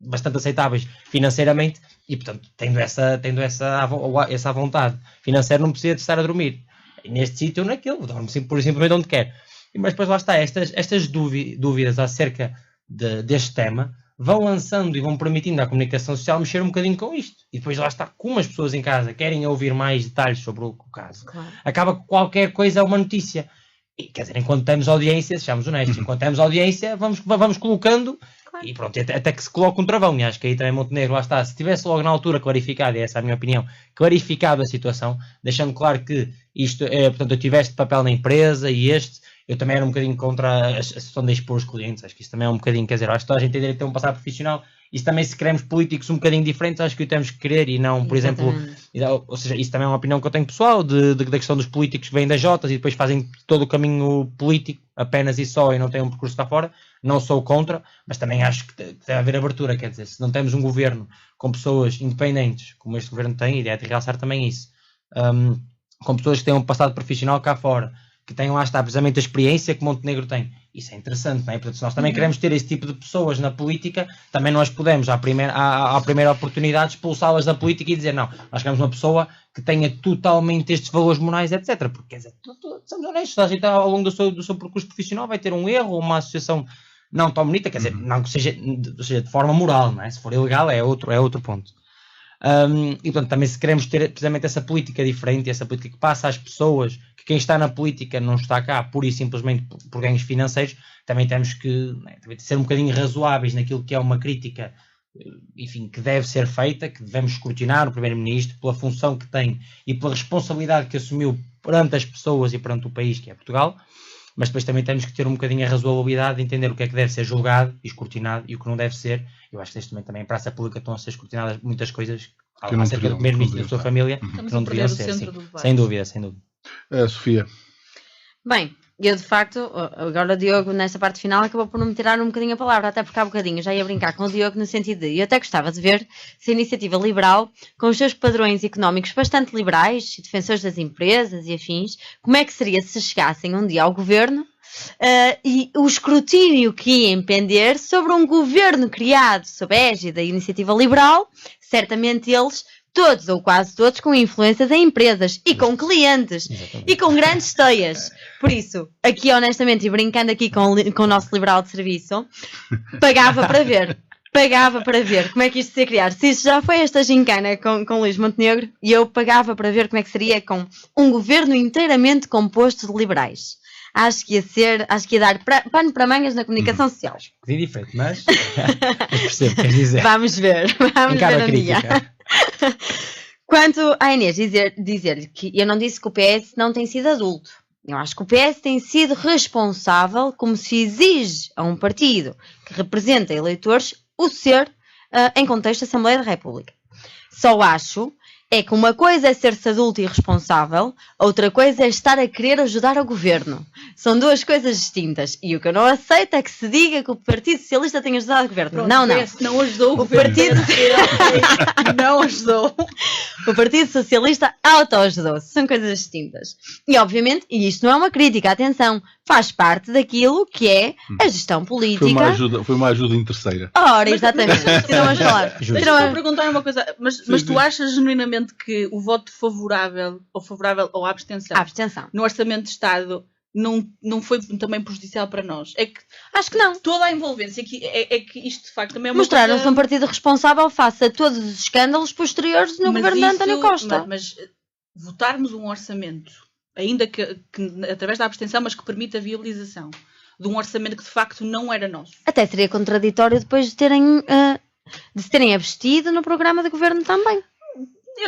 bastante aceitáveis financeiramente e, portanto, tendo essa vontade financeira, não precisa de estar a dormir neste sítio ou naquele, dorme simplesmente onde quer. Mas depois lá está, estas dúvidas acerca deste tema vão lançando e vão permitindo à comunicação social mexer um bocadinho com isto. E depois lá está, como as pessoas em casa querem ouvir mais detalhes sobre o caso, acaba que qualquer coisa é uma notícia. E, quer dizer, enquanto temos audiência, sejamos honestos, enquanto temos audiência, vamos colocando, e pronto, até que se coloque um travão. E acho que aí também Montenegro, lá está, se tivesse logo na altura clarificado, e essa é a minha opinião, clarificado a situação, deixando claro que isto portanto, eu tiveste papel na empresa e eu também era um bocadinho contra a situação de expor os clientes. Acho que isso também é um bocadinho, quer dizer, acho que toda a gente tem direito a ter um passado profissional. Isso também, se queremos políticos um bocadinho diferentes, acho que o temos que querer e não, por exemplo, ou seja, isso também é uma opinião que eu tenho pessoal, da questão dos políticos que vêm das Jotas e depois fazem todo o caminho político, apenas e só, e não têm um percurso cá fora. Não sou contra, mas também acho que deve haver abertura, quer dizer, se não temos um governo com pessoas independentes, como este governo tem, e é de realçar também isso, com pessoas que têm um passado profissional cá fora, que tenham lá está precisamente a experiência que Montenegro tem. Isso é interessante, não é? Portanto, se nós também queremos ter esse tipo de pessoas na política, também nós podemos, à primeira oportunidade, expulsá-las da política e dizer, não, nós queremos uma pessoa que tenha totalmente estes valores morais, etc. Porque, quer dizer, somos honestos, a gente ao longo do seu percurso profissional vai ter um erro ou uma associação não tão bonita, quer dizer, não que seja de forma moral, não é? Se for ilegal é outro ponto. E portanto também se queremos ter precisamente essa política diferente, essa política que passa às pessoas, que quem está na política não está cá pura e simplesmente por ganhos financeiros, também temos que ser um bocadinho razoáveis naquilo que é uma crítica, enfim, que deve ser feita, que devemos escrutinar o Primeiro-Ministro pela função que tem e pela responsabilidade que assumiu perante as pessoas e perante o país que é Portugal. Mas depois também temos que ter um bocadinho a razoabilidade de entender o que é que deve ser julgado e escrutinado e o que não deve ser. Eu acho que neste momento também em praça pública estão a ser escrutinadas muitas coisas acerca do primeiro-ministro e da sua família que não deveriam ser. Sem dúvida. Sofia. Bem, eu de facto, agora o Diogo nesta parte final acabou por não me tirar um bocadinho a palavra, até porque há bocadinho já ia brincar com o Diogo no sentido de eu até gostava de ver se a iniciativa liberal, com os seus padrões económicos bastante liberais, defensores das empresas e afins, como é que seria se chegassem um dia ao governo e o escrutínio que ia impender sobre um governo criado sob a égide da iniciativa liberal, certamente eles todos ou quase todos com influências em empresas e com clientes e com grandes teias. Por isso, aqui honestamente e brincando aqui com o nosso liberal de serviço, pagava para ver como é que isto se ia criar. Se isto já foi esta gincana com Luís Montenegro, e eu pagava para ver como é que seria com um governo inteiramente composto de liberais. Acho que ia dar pano para mangas na comunicação social. Acho que é diferente, mas percebo o que queres dizer. Vamos ver um dia. Quanto à Inês dizer que eu não disse que o PS não tem sido adulto. Eu acho que o PS tem sido responsável, como se exige a um partido que representa eleitores, o ser em contexto da Assembleia da República. Só acho é que uma coisa é ser-se adulto e responsável, outra coisa é estar a querer ajudar o governo. São duas coisas distintas. E o que eu não aceito é que se diga que o Partido Socialista tem ajudado o governo. Pronto, não. Não ajudou o governo. Não ajudou. O Partido Socialista auto-ajudou-se. São coisas distintas. E obviamente, e isto não é uma crítica, atenção, faz parte daquilo que é a gestão política. Foi uma ajuda interesseira. Ora, exatamente. Vamos falar. Deixa-me perguntar uma coisa. Mas tu achas genuinamente que o voto favorável ou a abstenção no Orçamento de Estado não foi também prejudicial para nós? É que acho que não. Toda a envolvência é que isto de facto também é uma mostraram-se um partido responsável face a todos os escândalos posteriores no governo de António Costa. Mas votarmos um orçamento, ainda que através da abstenção, mas que permita a viabilização de um orçamento que de facto não era nosso. Até seria contraditório depois de se terem abstido no programa de governo também.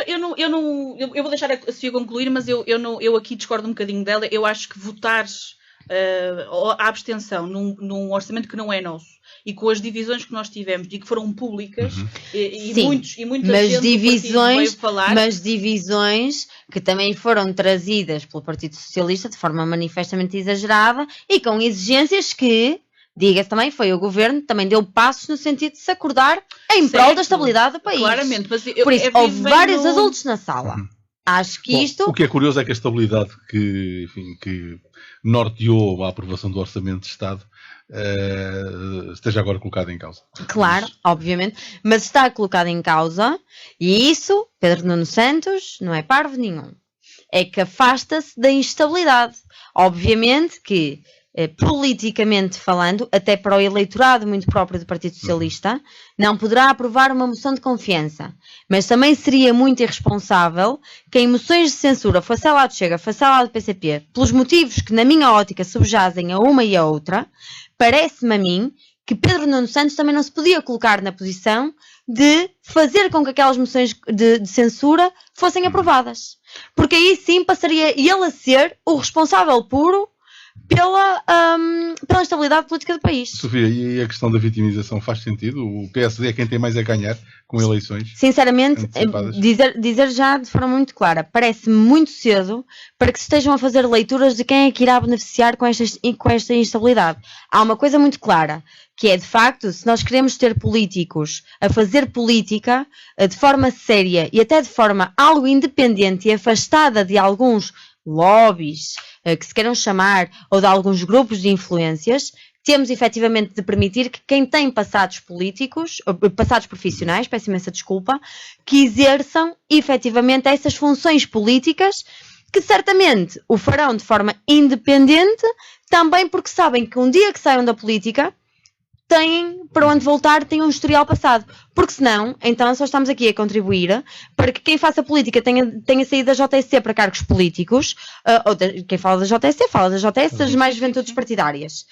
Eu vou deixar a Sofia concluir, mas eu aqui discordo um bocadinho dela. Eu acho que votar a abstenção num orçamento que não é nosso e com as divisões que nós tivemos e que foram públicas e muita gente veio falar. Mas divisões que também foram trazidas pelo Partido Socialista de forma manifestamente exagerada e com exigências que, diga-se também, foi o governo, também deu passos no sentido de se acordar em prol da estabilidade do país. Claramente, mas por isso, houve vários adultos na sala. Acho que isto... O que é curioso é que a estabilidade que norteou a aprovação do Orçamento de Estado esteja agora colocada em causa. Claro, obviamente, mas está colocada em causa e isso, Pedro Nuno Santos, não é parvo nenhum. É que afasta-se da instabilidade. Obviamente que, politicamente falando, até para o eleitorado muito próprio do Partido Socialista, não poderá aprovar uma moção de confiança. Mas também seria muito irresponsável que em moções de censura, fosse ela do Chega, fosse ela do PCP, pelos motivos que na minha ótica subjazem a uma e a outra, parece-me a mim que Pedro Nuno Santos também não se podia colocar na posição de fazer com que aquelas moções de censura fossem aprovadas. Porque aí sim passaria ele a ser o responsável puro pela estabilidade política do país. Sofia, e a questão da vitimização faz sentido? O PSD é quem tem mais a ganhar com eleições? Sinceramente, dizer já de forma muito clara, parece-me muito cedo para que se estejam a fazer leituras de quem é que irá beneficiar com esta instabilidade. Há uma coisa muito clara, que é, de facto, se nós queremos ter políticos a fazer política de forma séria e até de forma algo independente e afastada de alguns lobbies que se queiram chamar, ou de alguns grupos de influências, temos efetivamente de permitir que quem tem passados políticos, passados profissionais, peço imensa desculpa, que exerçam efetivamente essas funções políticas que certamente o farão de forma independente, também porque sabem que um dia que saiam da política têm para onde voltar, têm um historial passado. Porque senão, então só estamos aqui a contribuir para que quem faça política tenha saído da JSC para cargos políticos, ou quem fala da JSC, das mais juventudes partidárias.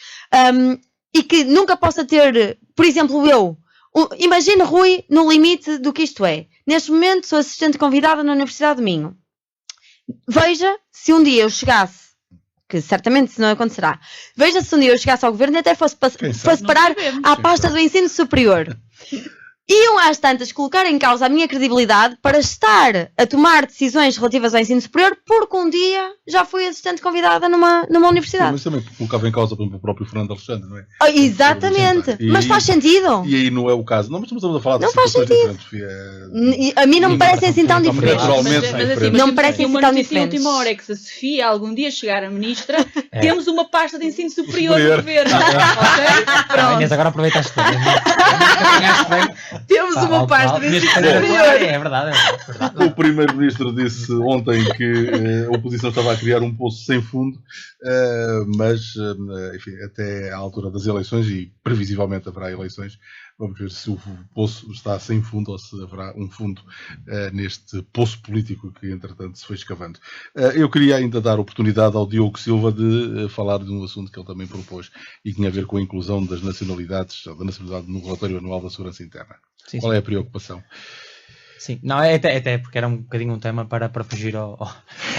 E que nunca possa ter, por exemplo, imagina Rui no limite do que isto é. Neste momento sou assistente convidada na Universidade de Minho. Veja se um dia eu chegasse, que certamente isso não acontecerá. Veja se um dia eu chegasse ao governo e até fosse parar à pasta do ensino superior. Iam às tantas colocar em causa a minha credibilidade para estar a tomar decisões relativas ao ensino superior porque um dia já fui assistente convidada numa universidade. Mas também colocava em causa, por exemplo, o próprio Fernando Alexandre, não é? Exatamente. Mas faz sentido. E aí não é o caso. Não, mas estamos a falar de não faz sentido. A mim não me parecem assim tão diferentes. Não me parecem assim tão diferentes. A última hora é que se a Sofia algum dia chegar a ministra, temos uma pasta de ensino superior no governo. Inês, agora aproveitaste tudo. Temos uma pasta de ensino superior. É verdade. O primeiro-ministro disse ontem que a oposição estava a criar um poço sem fundo, mas, enfim, até à altura das eleições, e previsivelmente haverá eleições, vamos ver se o poço está sem fundo ou se haverá um fundo neste poço político que, entretanto, se foi escavando. Eu queria ainda dar oportunidade ao Diogo Silva de falar de um assunto que ele também propôs e que tinha a ver com a inclusão das nacionalidades, da nacionalidade no relatório anual da segurança interna. Sim, qual é a preocupação? Sim, não, até porque era um bocadinho um tema para fugir ao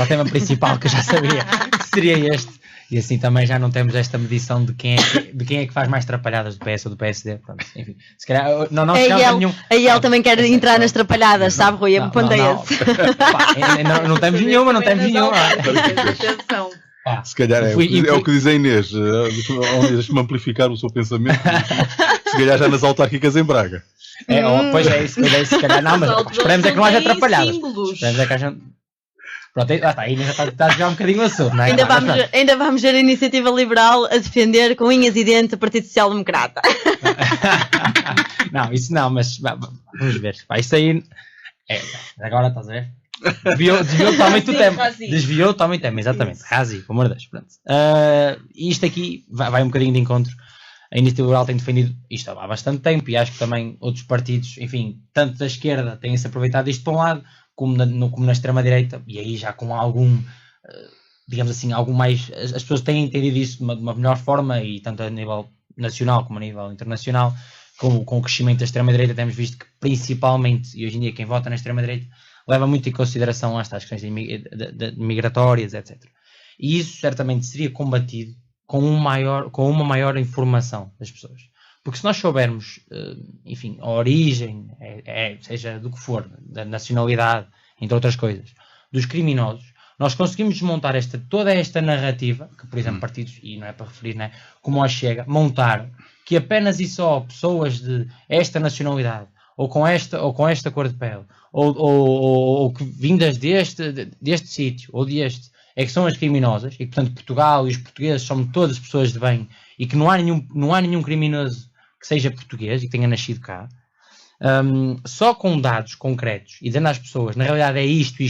tema principal, que eu já sabia que seria este. E assim também já não temos esta medição de quem é que faz mais trapalhadas do PS ou do PSD. Pronto, enfim, se calhar não chegamos a nenhum. Aí ele também quer entrar nas trapalhadas, sabe, Rui? A ponto é esse. Não temos nenhuma. Atenção. Se calhar é o que diz a Inês. Deixa-me amplificar o seu pensamento. Se calhar já nas autárquicas em Braga. Pois é isso, se calhar não, mas esperemos é que não haja atrapalhadas. Esperemos é que haja. Pronto, aí já está a jogar um bocadinho o assunto, não é? Ainda vamos ver a Iniciativa Liberal a defender com unhas e dentes o Partido Social Democrata. Não, isso não, mas vamos ver. Isso aí. Agora estás a ver? Desviou totalmente o tema. Desviou totalmente o tema, exatamente. Razi, pelo amor de Deus. Pronto. Isto aqui vai um bocadinho de encontro. A Iniciativa Liberal tem defendido isto há bastante tempo e acho que também outros partidos, enfim, tanto da esquerda têm-se aproveitado disto para um lado, como na extrema-direita, e aí já com algum digamos assim, algo mais... As pessoas têm entendido isso de uma melhor forma, e tanto a nível nacional como a nível internacional, com o crescimento da extrema-direita, temos visto que principalmente, e hoje em dia quem vota na extrema-direita, leva muito em consideração as questões migratórias, etc. E isso certamente seria combatido com uma maior informação das pessoas. Porque se nós soubermos, enfim, a origem, seja do que for, da nacionalidade, entre outras coisas, dos criminosos, nós conseguimos desmontar toda esta narrativa, que por exemplo partidos, e não é para referir, né, como a Chega, montaram, que apenas e só pessoas de esta nacionalidade, ou com esta cor de pele, ou que vindas deste sítio, ou deste, é que são as criminosas, e que portanto Portugal e os portugueses somos todas pessoas de bem, e que não há nenhum criminoso que seja português e que tenha nascido cá. Só com dados concretos, e dizendo às pessoas, na realidade é isto,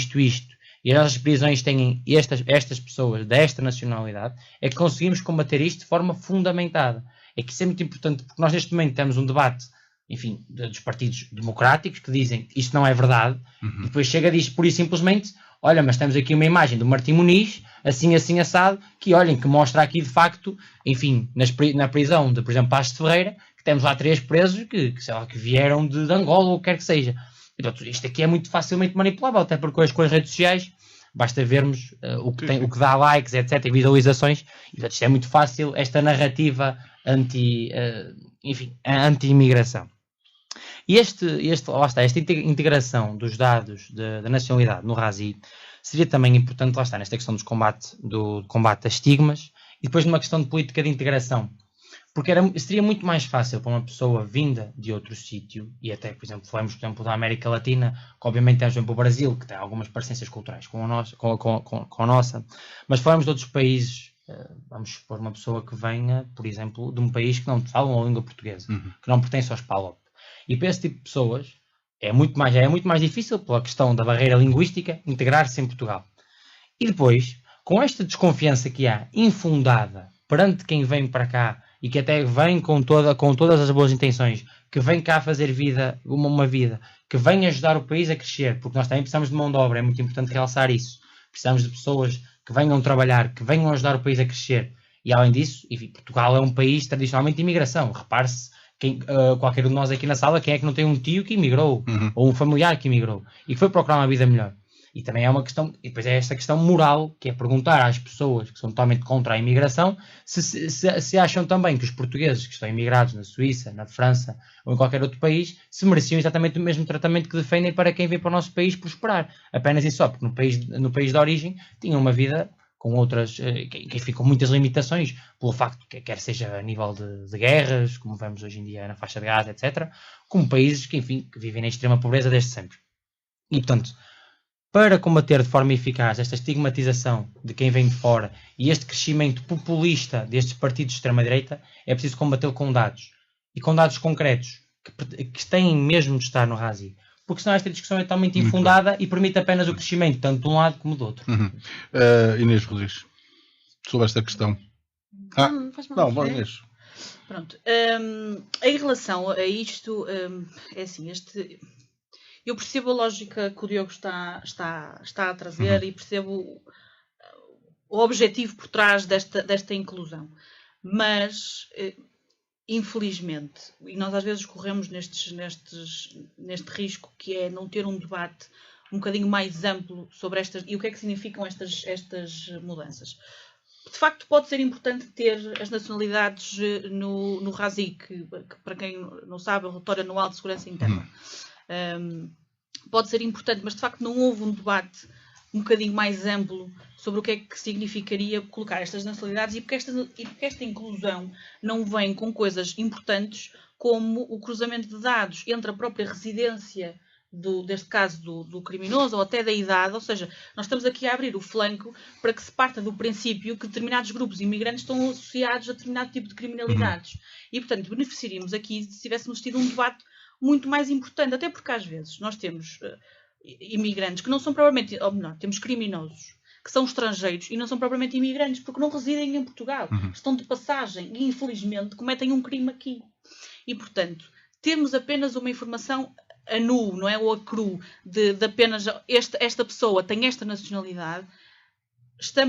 e as nossas prisões têm estas pessoas desta nacionalidade, é que conseguimos combater isto de forma fundamentada. É que isso é muito importante, porque nós neste momento temos um debate, enfim, dos partidos democráticos que dizem que isto não é verdade, e depois chega e diz pura e simplesmente, olha, mas temos aqui uma imagem do Martim Muniz, assim assado, que olhem, que mostra aqui de facto, enfim, na prisão de, por exemplo, Passos de Ferreira, que temos lá 3 presos que vieram de Angola ou o que quer que seja. Então, isto aqui é muito facilmente manipulável, até porque com as redes sociais basta vermos o que dá likes, etc, e visualizações, e portanto, isto é muito fácil, esta narrativa anti-imigração. E esta integração dos dados da nacionalidade no RASI seria também importante, lá está, nesta questão do combate a estigmas, e depois numa questão de política de integração. Porque seria muito mais fácil para uma pessoa vinda de outro sítio, e até, por exemplo, falamos, por exemplo, da América Latina, que obviamente temos, por exemplo, o Brasil, que tem algumas parecências culturais com a nossa, mas falamos de outros países, vamos supor uma pessoa que venha, por exemplo, de um país que não fala uma língua portuguesa, que não pertence aos PALOP. E para esse tipo de pessoas, é muito mais difícil, pela questão da barreira linguística, integrar-se em Portugal. E depois, com esta desconfiança que há, infundada, perante quem vem para cá, e que até vem com todas as boas intenções, que vem cá fazer uma vida, que vem ajudar o país a crescer, porque nós também precisamos de mão de obra, é muito importante realçar isso. Precisamos de pessoas que venham trabalhar, que venham ajudar o país a crescer. E além disso, enfim, Portugal é um país tradicionalmente de imigração. Repare-se, qualquer um de nós aqui na sala, quem é que não tem um tio que imigrou, ou um familiar que imigrou, e que foi procurar uma vida melhor. E também é uma questão, e depois é esta questão moral, que é perguntar às pessoas que são totalmente contra a imigração, se acham também que os portugueses que estão imigrados na Suíça, na França ou em qualquer outro país, se mereciam exatamente o mesmo tratamento que defendem para quem vem para o nosso país prosperar. Apenas e só, porque no país de origem tinham uma vida com outras, que ficam muitas limitações, pelo facto que quer seja a nível de guerras, como vemos hoje em dia na faixa de Gaza, etc., como países que, enfim, que vivem na extrema pobreza desde sempre. E, portanto, para combater de forma eficaz esta estigmatização de quem vem de fora e este crescimento populista destes partidos de extrema-direita, é preciso combatê-lo com dados. E com dados concretos, que têm mesmo de estar no RASI. Porque senão esta discussão é totalmente infundada e permite apenas o crescimento, tanto de um lado como do outro. Inês Rodrigues, sobre esta questão. Bom, Inês. Pronto. Em relação a isto, é assim, eu percebo a lógica que o Diogo está a trazer e percebo o objetivo por trás desta inclusão. Mas, infelizmente, e nós às vezes corremos neste risco, que é não ter um debate um bocadinho mais amplo sobre estas, e o que é que significam estas mudanças. De facto, pode ser importante ter as nacionalidades no RASI, que para quem não sabe, é o Relatório Anual de Segurança Interna. Pode ser importante, mas de facto não houve um debate um bocadinho mais amplo sobre o que é que significaria colocar estas nacionalidades e porque esta inclusão não vem com coisas importantes como o cruzamento de dados entre a própria residência deste caso do criminoso ou até da idade, ou seja, nós estamos aqui a abrir o flanco para que se parta do princípio que determinados grupos imigrantes estão associados a determinado tipo de criminalidades. E, portanto, beneficiaríamos aqui se tivéssemos tido um debate muito mais importante, até porque às vezes nós temos imigrantes que não são propriamente, ou melhor, temos criminosos que são estrangeiros e não são propriamente imigrantes porque não residem em Portugal, estão de passagem e infelizmente cometem um crime aqui. E portanto, temos apenas uma informação a nu, não é? Ou a cru, de apenas esta pessoa tem esta nacionalidade,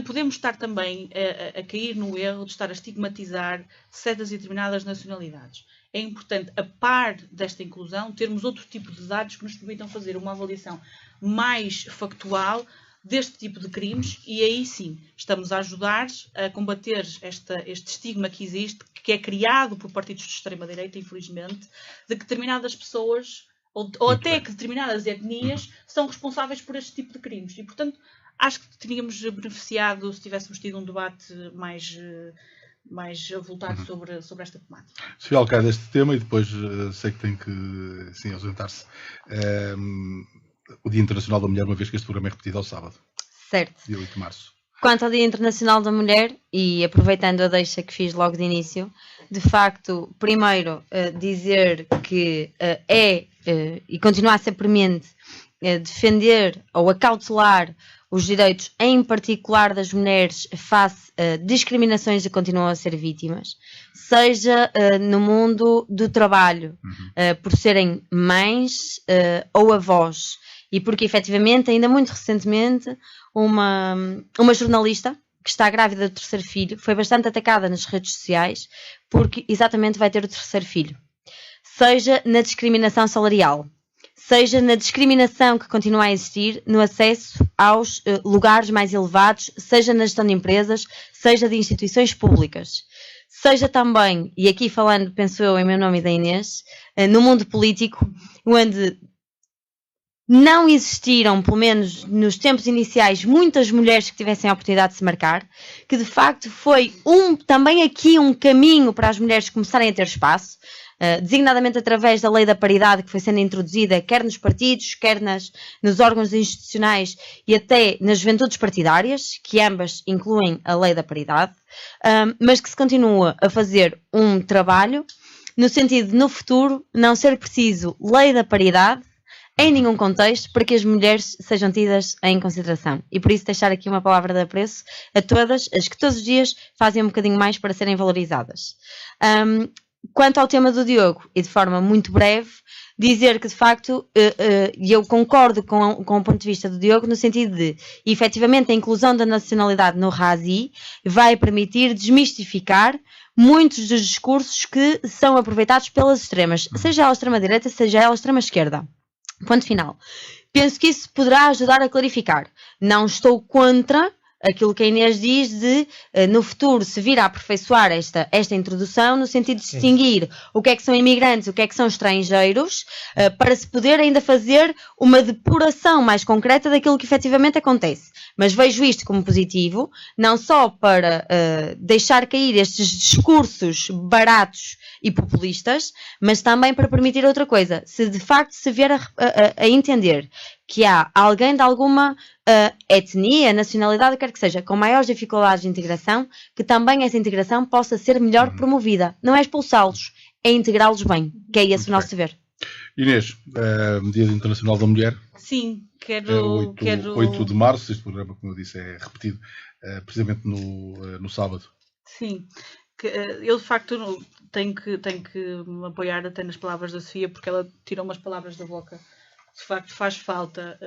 podemos estar também a cair no erro de estar a estigmatizar certas e determinadas nacionalidades. É importante, a par desta inclusão, termos outro tipo de dados que nos permitam fazer uma avaliação mais factual deste tipo de crimes, e aí sim estamos a ajudar a combater este estigma que existe, que é criado por partidos de extrema-direita, infelizmente, de que determinadas pessoas, ou até que determinadas etnias, são responsáveis por este tipo de crimes. E, portanto, acho que teríamos beneficiado se tivéssemos tido um debate mais voltado sobre esta temática. Sofia Alcaide, este tema, e depois sei que tem que sim, ausentar-se. O Dia Internacional da Mulher, uma vez que este programa é repetido ao sábado. Certo. Dia 8 de março. Quanto ao Dia Internacional da Mulher, e aproveitando a deixa que fiz logo de início, de facto, primeiro dizer que e continua a ser premente defender ou acautelar os direitos, em particular das mulheres, face a discriminações que continuam a ser vítimas, seja no mundo do trabalho, por serem mães ou avós, e porque efetivamente, ainda muito recentemente, uma jornalista que está grávida do terceiro filho foi bastante atacada nas redes sociais porque exatamente vai ter o terceiro filho. Seja na discriminação salarial, seja na discriminação que continua a existir no acesso aos lugares mais elevados, seja na gestão de empresas, seja de instituições públicas. Seja também, e aqui falando, penso eu, em meu nome e da Inês, no mundo político, onde não existiram, pelo menos nos tempos iniciais, muitas mulheres que tivessem a oportunidade de se marcar, que de facto foi também aqui um caminho para as mulheres começarem a ter espaço, designadamente através da lei da paridade que foi sendo introduzida quer nos partidos, quer nos órgãos institucionais e até nas juventudes partidárias, que ambas incluem a lei da paridade, mas que se continua a fazer um trabalho no sentido de, no futuro, não ser preciso lei da paridade em nenhum contexto para que as mulheres sejam tidas em consideração. E por isso deixar aqui uma palavra de apreço a todas as que todos os dias fazem um bocadinho mais para serem valorizadas. Quanto ao tema do Diogo, e de forma muito breve, dizer que de facto eu concordo com o ponto de vista do Diogo no sentido de, efetivamente, a inclusão da nacionalidade no RASI vai permitir desmistificar muitos dos discursos que são aproveitados pelas extremas, seja ela a extrema-direita, seja ela a extrema-esquerda. Ponto final. Penso que isso poderá ajudar a clarificar. Não estou contra aquilo que a Inês diz de, no futuro, se vir a aperfeiçoar esta introdução, no sentido de distinguir o que é que são imigrantes, o que é que são estrangeiros, para se poder ainda fazer uma depuração mais concreta daquilo que efetivamente acontece. Mas vejo isto como positivo, não só para deixar cair estes discursos baratos e populistas, mas também para permitir outra coisa. Se de facto se vier a entender que há alguém de alguma etnia, nacionalidade, quer que seja, com maiores dificuldades de integração, que também essa integração possa ser melhor promovida. Não é expulsá-los, é integrá-los bem, que é esse o nosso dever. Inês, Dia Internacional da Mulher. Sim, quero... 8 de março, este programa, como eu disse, é repetido precisamente no sábado. Sim, eu de facto tenho que me apoiar até nas palavras da Sofia, porque ela tirou umas palavras da boca. De facto faz falta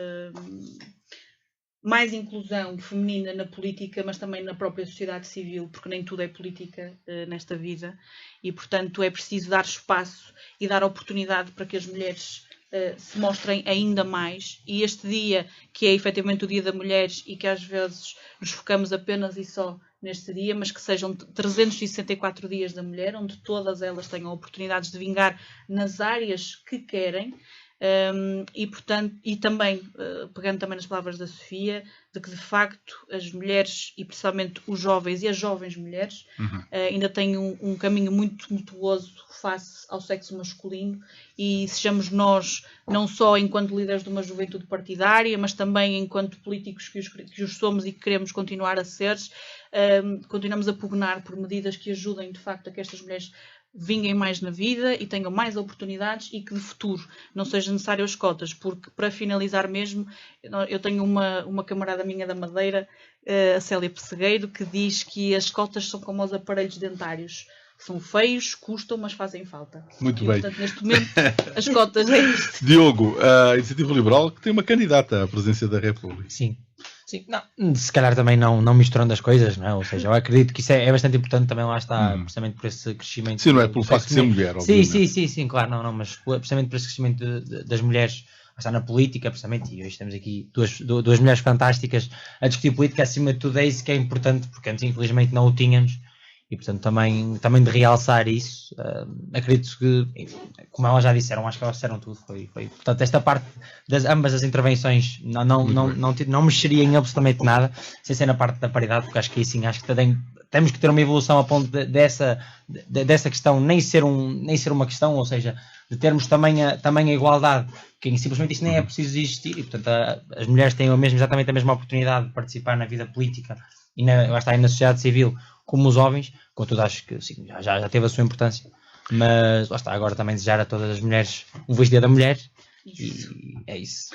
mais inclusão feminina na política, mas também na própria sociedade civil, porque nem tudo é política nesta vida, e portanto é preciso dar espaço e dar oportunidade para que as mulheres se mostrem ainda mais, e este dia, que é efetivamente o Dia da Mulher, e que às vezes nos focamos apenas e só neste dia, mas que sejam 364 dias da mulher, onde todas elas tenham oportunidades de vingar nas áreas que querem. E portanto, e também, pegando também nas palavras da Sofia, de que de facto as mulheres, e principalmente os jovens e as jovens mulheres, ainda têm um caminho muito tumultuoso face ao sexo masculino, e sejamos nós, não só enquanto líderes de uma juventude partidária, mas também enquanto políticos que os somos e que queremos continuar a ser, continuamos a pugnar por medidas que ajudem de facto a que estas mulheres vinguem mais na vida e tenham mais oportunidades, e que de futuro não seja necessário as cotas, porque, para finalizar mesmo, eu tenho uma camarada minha da Madeira, a Célia Pessegueiro, que diz que as cotas são como os aparelhos dentários. São feios, custam, mas fazem falta. Muito bem. Portanto, neste momento, as cotas é isto. Diogo, a Iniciativa Liberal, que tem uma candidata à presidência da República. Sim. Sim, não, se calhar também não misturando as coisas, não é? Ou seja, eu acredito que isso é bastante importante também, lá está, precisamente por esse crescimento. Sim, não é pelo facto de ser mulher, obviamente. Sim, claro, não, mas precisamente por esse crescimento das mulheres, está na política, precisamente, e hoje temos aqui duas mulheres fantásticas a discutir política, acima de tudo é isso que é importante, porque antes infelizmente não o tínhamos. E, portanto, também de realçar isso, acredito que, como elas já disseram, acho que elas disseram tudo. Foi. Portanto, esta parte ambas as intervenções não mexeria em absolutamente nada, sem ser na parte da paridade, porque acho que aí sim, acho que temos que ter uma evolução a ponto dessa questão nem ser uma questão, ou seja, de termos também a igualdade, que simplesmente isto nem é preciso existir, e, portanto, as mulheres têm exatamente a mesma oportunidade de participar na vida política e na sociedade civil como os homens, contudo acho que sim, já teve a sua importância, mas lá está, agora também desejar a todas as mulheres um feliz dia da mulher, e é isso.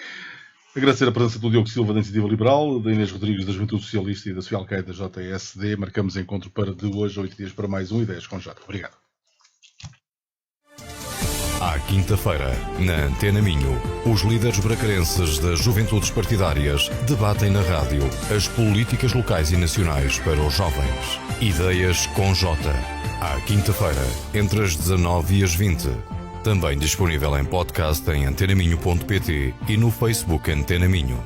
Agradecer a presença do Diogo Silva da Iniciativa Liberal, da Inês Rodrigues da Juventude Socialista e da Sofia Alcaide da JSD. Marcamos encontro para de hoje a 8 dias para mais um Ideias com Jota. Obrigado. À quinta-feira, na Antena Minho, os líderes bracarenses das Juventudes Partidárias debatem na rádio as políticas locais e nacionais para os jovens. Ideias com Jota. À quinta-feira, entre as 19 e as 20. Também disponível em podcast em antenaminho.pt e no Facebook Antena Minho.